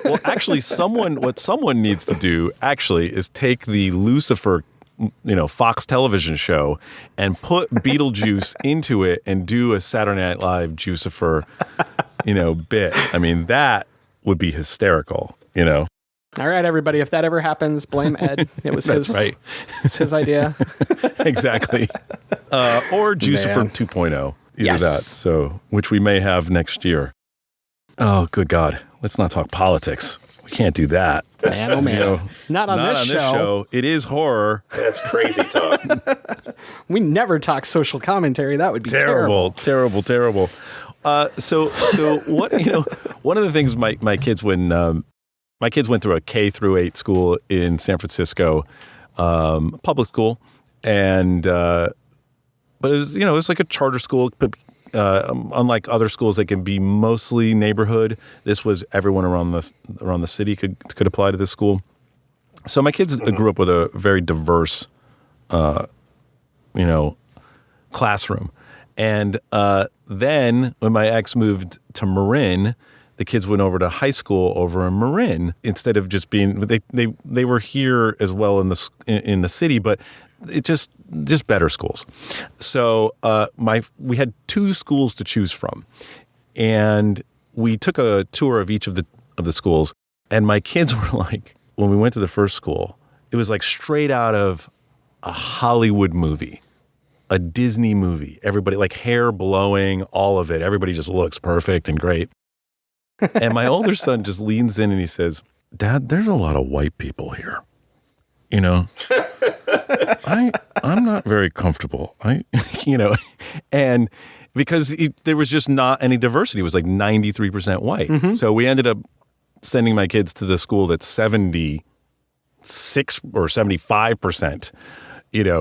Well, actually, what someone needs to do actually is take the Lucifer, Fox television show and put Beetlejuice into it and do a Saturday Night Live Juicifer, bit. I mean, that would be hysterical, All right, everybody. If that ever happens, blame Ed. It was That's his. right. It's his idea. Exactly. Or Juicifer 2.0. Either that. So, which we may have next year. Oh, good God. Let's not talk politics. We can't do that. Man, oh man. Not on this show. It is horror. That's crazy talk. We never talk social commentary. That would be terrible. So what, one of the things my kids, when my kids went through a K through 8 school in San Francisco, public school, and but it was it's like a charter school. But unlike other schools that can be mostly neighborhood, this was everyone around the city could apply to this school. So my kids grew up with a very diverse, classroom, and then when my ex moved to Marin, the kids went over to high school over in Marin instead of just being. They were here as well in the city, but it just better schools. So we had 2 schools to choose from, and we took a tour of each of the schools. And my kids were like, when we went to the first school, it was like straight out of a Hollywood movie, a Disney movie. Everybody like hair blowing, all of it. Everybody just looks perfect and great. And my older son just leans in and he says, "Dad, there's a lot of white people here." you know, I'm not very comfortable. And because there was just not any diversity. It was like 93% white. Mm-hmm. So we ended up sending my kids to the school that's 76 or 75%,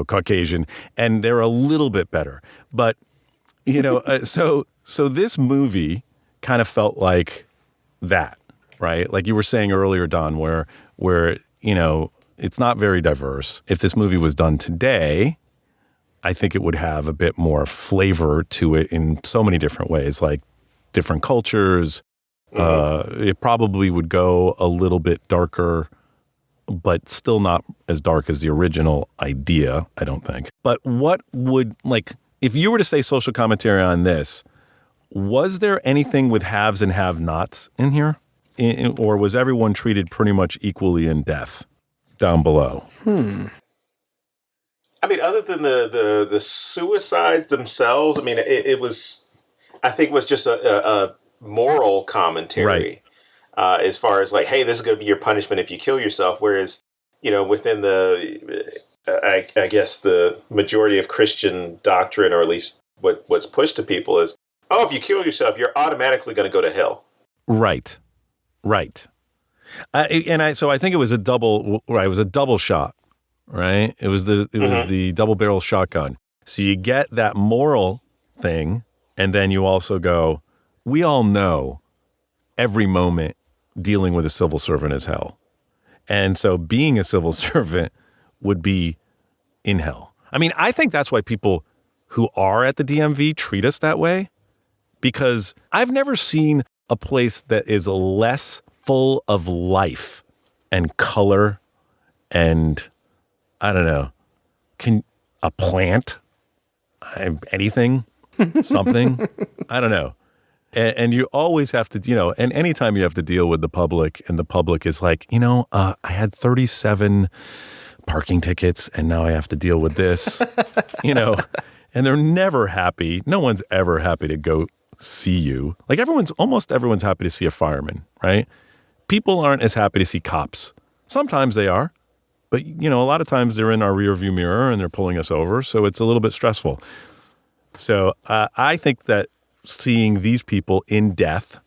Caucasian, and they're a little bit better. But, so this movie kind of felt like that, right? Like you were saying earlier, Don, where it's not very diverse. If this movie was done today, I think it would have a bit more flavor to it in so many different ways, like different cultures. It probably would go a little bit darker, but still not as dark as the original idea, I don't think. But what would, if you were to say social commentary on this, was there anything with haves and have-nots in here? Or was everyone treated pretty much equally in death down below? I mean, other than the suicides themselves, I mean, it was just a moral commentary, right? As far as like, hey, this is going to be your punishment if you kill yourself. Whereas, within I guess the majority of Christian doctrine, or at least what's pushed to people is, oh, if you kill yourself, you're automatically going to go to hell. Right. So I think it was a double. Right, it was a double shot. Right, it was the double barrel shotgun. So you get that moral thing, and then you also go, we all know every moment dealing with a civil servant is hell. And so being a civil servant would be in hell. I mean, I think that's why people who are at the DMV treat us that way, because I've never seen a place that is less full of life and color and, I don't know, a plant, anything, something, I don't know. And you always have to, and anytime you have to deal with the public, and the public is like, I had 37 parking tickets and now I have to deal with this, and they're never happy. No one's ever happy to go see you. Like almost everyone's happy to see a fireman, right? People aren't as happy to see cops. Sometimes they are, but a lot of times they're in our rearview mirror and they're pulling us over. So it's a little bit stressful. So I think that seeing these people in death,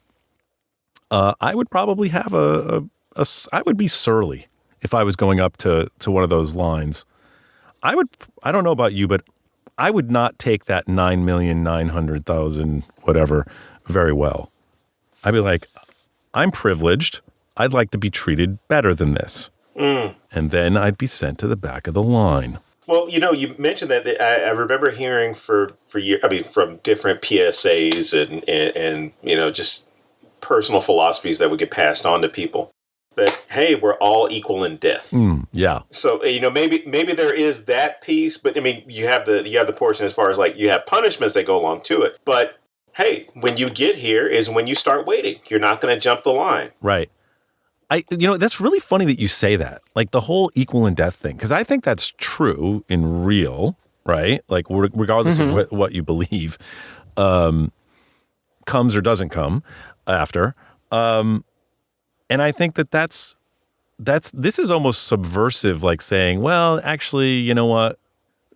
I would probably have I would be surly if I was going up to one of those lines. I don't know about you, but I would not take that 9,900,000 whatever very well. I'd be like, I'm privileged. I'd like to be treated better than this. And then I'd be sent to the back of the line. Well, you mentioned that I remember hearing for years, from different PSAs and just personal philosophies that would get passed on to people that, hey, we're all equal in death. Yeah. So, maybe there is that piece, but I mean, you have the portion as far as like you have punishments that go along to it. But hey, when you get here is when you start waiting. You're not going to jump the line. Right. That's really funny that you say that, like the whole equal in death thing, because I think that's true in real, right? Like regardless of what you believe, comes or doesn't come after. And I think this is almost subversive, like saying, well, actually, you know what?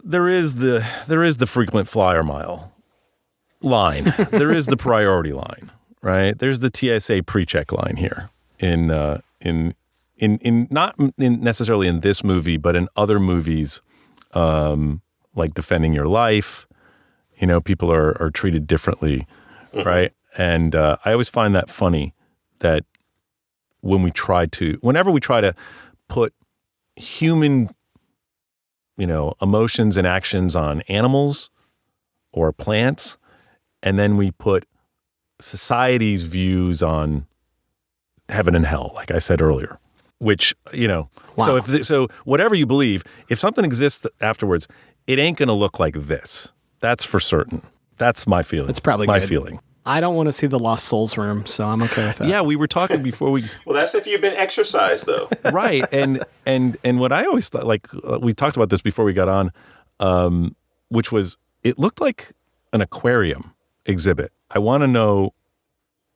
There is the frequent flyer mile line. There is the priority line, right? There's the TSA pre-check line here in not necessarily in this movie, but in other movies, like Defending Your Life. People are treated differently, right? And I always find that funny that whenever we try to put human, emotions and actions on animals or plants, and then we put society's views on heaven and hell, like I said earlier, which, wow. So whatever you believe, if something exists afterwards, it ain't going to look like this. That's for certain. That's my feeling. It's probably my good. feeling. I don't want to see the Lost Souls room, so I'm okay with that. Yeah, we were talking before we... Well, that's if you've been exercised, though. Right. And what I always thought, like, we talked about this before we got on, which was, it looked like an aquarium exhibit. I want to know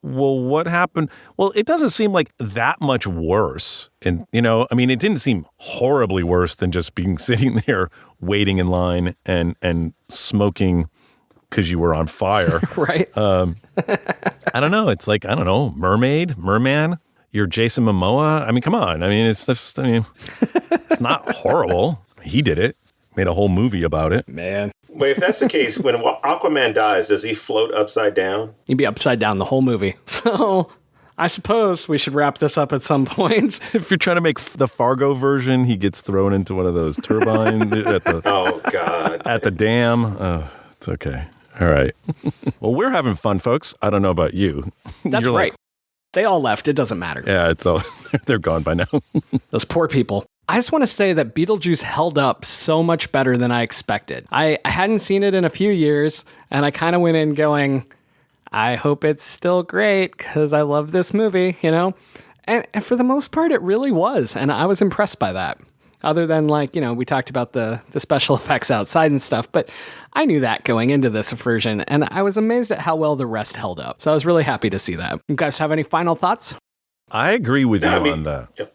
well, what happened? Well, it doesn't seem like that much worse. And, I mean, it didn't seem horribly worse than just being sitting there waiting in line and smoking because you were on fire. Right. I don't know. It's like, I don't know, merman. You're Jason Momoa. I mean, come on. I mean, it's not horrible. He did it. Made a whole movie about it. Man. Wait, if that's the case, when Aquaman dies, does he float upside down? He'd be upside down the whole movie. So I suppose we should wrap this up at some point. If you're trying to make the Fargo version, he gets thrown into one of those turbines Oh, God. at the dam. Oh, it's okay. All right. Well, we're having fun, folks. I don't know about you. That's You're right. They all left. It doesn't matter. Yeah, it's all they're gone by now. Those poor people. I just want to say that BeetleJuice held up so much better than I expected. I hadn't seen it in a few years, and I kind of went in going, I hope it's still great because I love this movie, And for the most part, it really was, and I was impressed by that. Other than, we talked about the special effects outside and stuff, but I knew that going into this version, and I was amazed at how well the rest held up. So I was really happy to see that. You guys have any final thoughts? I agree with you on that. Yep.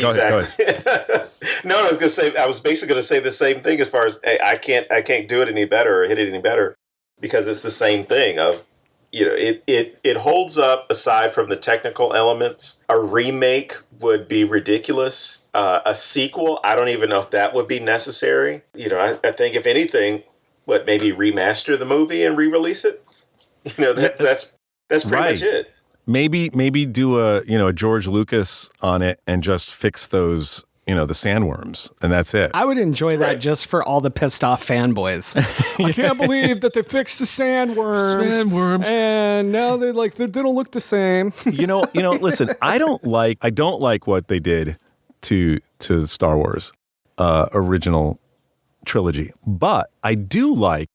Go ahead. No, I was basically going to say the same thing as far as, hey, I can't do it any better or hit it any better because it's the same thing of, it holds up aside from the technical elements. A remake would be ridiculous. A sequel, I don't even know if that would be necessary. I think if anything, maybe remaster the movie and re-release it. That's pretty much it. Maybe do a George Lucas on it and just fix those, the sandworms, and that's it. I would enjoy that just for all the pissed off fanboys. I can't believe that they fixed the sandworms. And now they don't look the same. Listen, I don't like what they did to Star Wars original trilogy, but I do like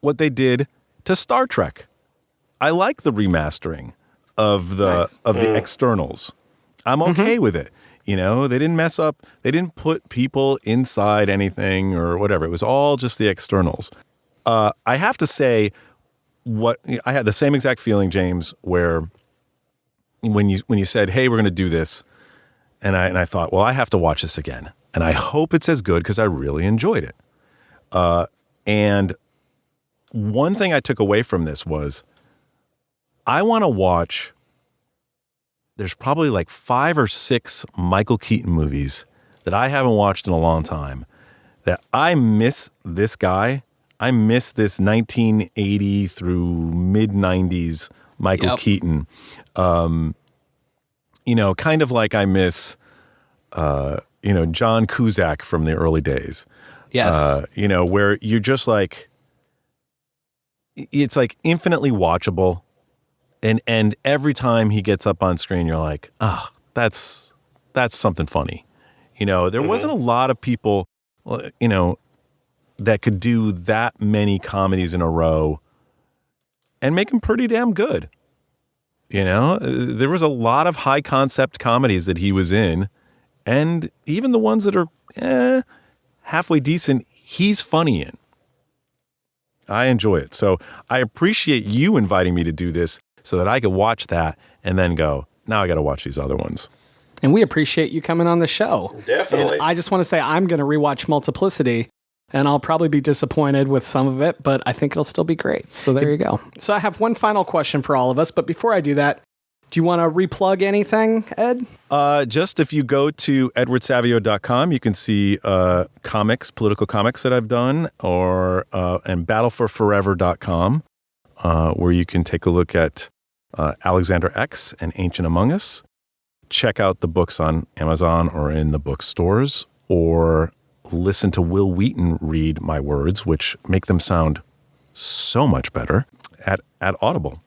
what they did to Star Trek. I like the remastering of the externals. I'm okay with it. They didn't mess up. They didn't put people inside anything or whatever. It was all just the externals. I have to say, I had the same exact feeling, James, where when you said, "Hey, we're going to do this," and I thought, well, I have to watch this again, and I hope it's as good because I really enjoyed it. And one thing I took away from this was, I want to watch. There's probably like 5 or 6 Michael Keaton movies that I haven't watched in a long time that I miss this guy. I miss this 1980 through mid-90s Michael Keaton. Kind of like I miss, John Cusack from the early days. Yes. Where you're just like, it's like infinitely watchable. And every time he gets up on screen, you're like, that's something funny. There wasn't a lot of people, that could do that many comedies in a row and make them pretty damn good. There was a lot of high concept comedies that he was in, and even the ones that are halfway decent, he's funny in. I enjoy it. So I appreciate you inviting me to do this, so that I could watch that and then go, now I got to watch these other ones. And we appreciate you coming on the show. Definitely. And I just want to say I'm going to rewatch Multiplicity, and I'll probably be disappointed with some of it, but I think it'll still be great. So there you go. So I have one final question for all of us, but before I do that, do you want to replug anything, Ed? Just if you go to edwardsavio.com, you can see political comics that I've done, and battleforforever.com. Where you can take a look at Alexander X and Ancient Among Us. Check out the books on Amazon or in the bookstores, or listen to Will Wheaton read my words, which make them sound so much better, at Audible.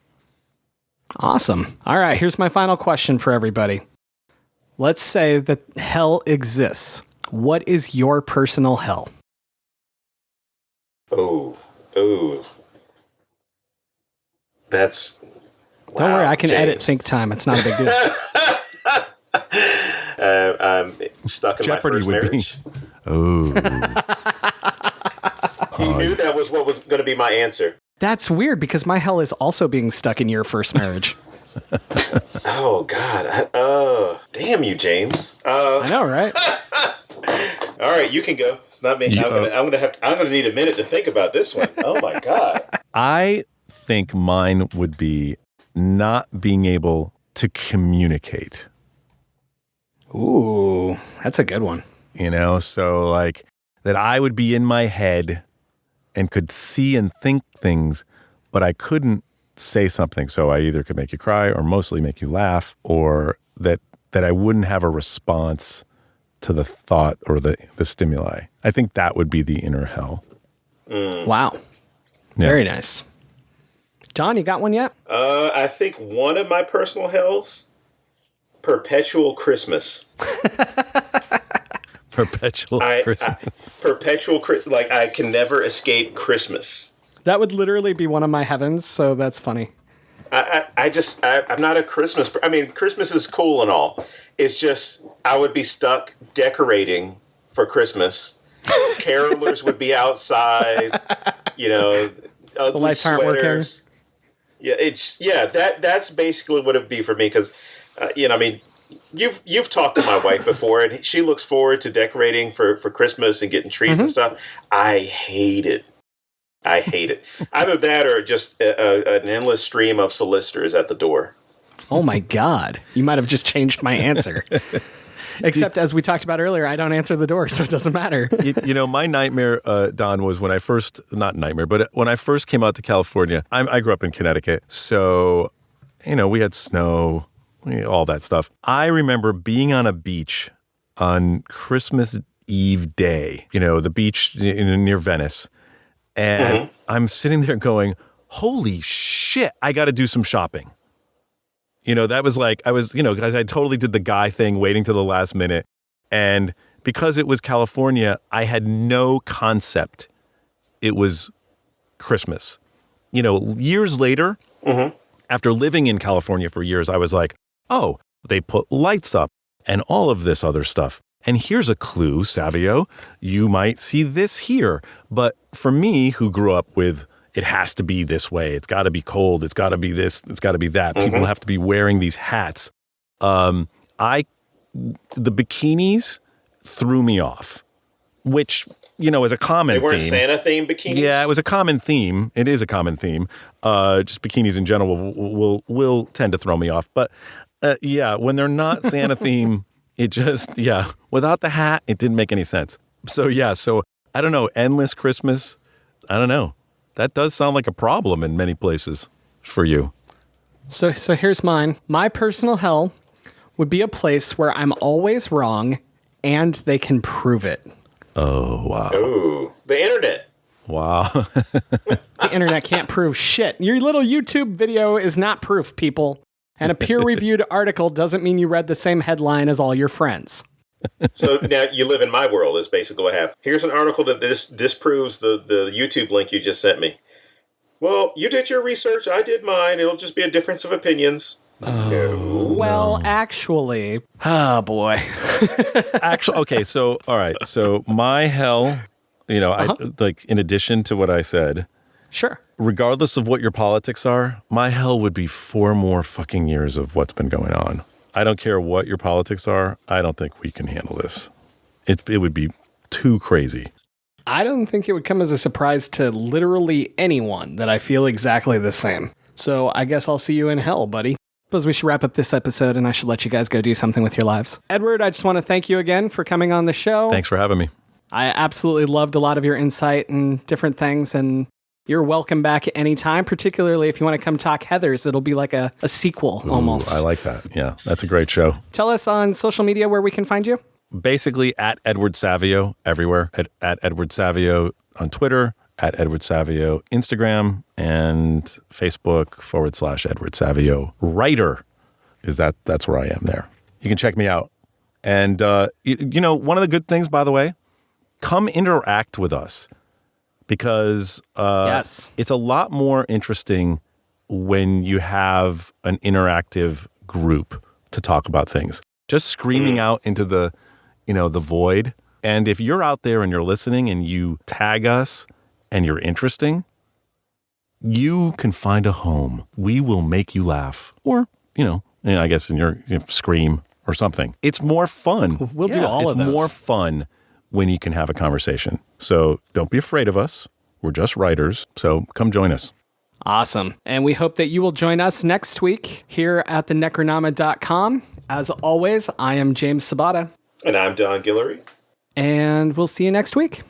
Awesome. All right, here's my final question for everybody. Let's say that hell exists. What is your personal hell? Oh. That's... Don't worry, I can James. edit think time. It's not a big deal. I'm stuck in Jeopardy my first marriage. He knew that was what was going to be my answer. That's weird because my hell is also being stuck in your first marriage. Oh God! Damn you, James. I know, right? All right, you can go. It's not me. I'm gonna need a minute to think about this one. Oh my God! I think mine would be not being able to communicate. Ooh, that's a good one. So like that I would be in my head and could see and think things, but I couldn't say something. So I either could make you cry or mostly make you laugh, or that I wouldn't have a response to the thought or the stimuli. I think that would be the inner hell. Wow. Yeah. Very nice. John, you got one yet? I think one of my personal hells, perpetual Christmas. Perpetual Christmas. Like I can never escape Christmas. That would literally be one of my heavens, so that's funny. I'm not a Christmas. I mean, Christmas is cool and all. It's just I would be stuck decorating for Christmas. Carolers would be outside. Ugly The lights aren't working. Yeah, that's basically what it'd be for me because, you've talked to my wife before and she looks forward to decorating for Christmas and getting trees and stuff. I hate it. Either that or just an endless stream of solicitors at the door. Oh my God. You might have just changed my answer. Except as we talked about earlier, I don't answer the door, so it doesn't matter. My nightmare, Don, was when I first, not nightmare, but when I first came out to California. I grew up in Connecticut. So, we had snow, all that stuff. I remember being on a beach on Christmas Eve day, the beach near Venice. And I'm sitting there going, holy shit, I got to do some shopping. That was like, because I totally did the guy thing, waiting to the last minute. And because it was California, I had no concept it was Christmas. Years later, after living in California for years, I was like, oh, they put lights up and all of this other stuff. And here's a clue, Savio, you might see this here. But for me, who grew up with, it has to be this way, it's got to be cold, it's got to be this, it's got to be that, people have to be wearing these hats. The bikinis threw me off, which, is a common theme. They weren't Santa-themed bikinis? Yeah, it was a common theme. It is a common theme. Just bikinis in general will tend to throw me off. But, when they're not Santa-themed, it just, without the hat, it didn't make any sense. So I don't know, endless Christmas, I don't know. That does sound like a problem in many places for you. So here's mine. My personal hell would be a place where I'm always wrong and they can prove it. Oh, wow. Ooh, the internet. Wow. The internet can't prove shit. Your little YouTube video is not proof, people. And a peer-reviewed article doesn't mean you read the same headline as all your friends. So now you live in my world is basically what happened. Here's an article that disproves the YouTube link you just sent me. Well, you did your research, I did mine. It'll just be a difference of opinions. Oh, well, actually, oh boy. Okay, so all right. So my hell, I like in addition to what I said, sure. Regardless of what your politics are, my hell would be 4 more fucking years of what's been going on. I don't care what your politics are. I don't think we can handle this. It would be too crazy. I don't think it would come as a surprise to literally anyone that I feel exactly the same. So I guess I'll see you in hell, buddy. Suppose we should wrap up this episode and I should let you guys go do something with your lives. Edward, I just want to thank you again for coming on the show. Thanks for having me. I absolutely loved a lot of your insight and different things, and you're welcome back at any time, particularly if you want to come talk Heathers. It'll be like a sequel almost. I like that. Yeah, that's a great show. Tell us on social media where we can find you. Basically, at Edward Savio everywhere. At Edward Savio on Twitter, at Edward Savio Instagram, and Facebook /Edward Savio writer. That's where I am there. You can check me out. And, one of the good things, by the way, come interact with us. Because yes. It's a lot more interesting when you have an interactive group to talk about things. Just screaming out into the void. And if you're out there and you're listening and you tag us and you're interesting, you can find a home. We will make you laugh or I guess in your Scream or something. It's more fun. We'll do all of those. It's more fun when you can have a conversation. So don't be afraid of us. We're just writers. So come join us. Awesome. And we hope that you will join us next week here at thenecronama.com. As always, I am James Sabata. And I'm Don Guillory. And we'll see you next week.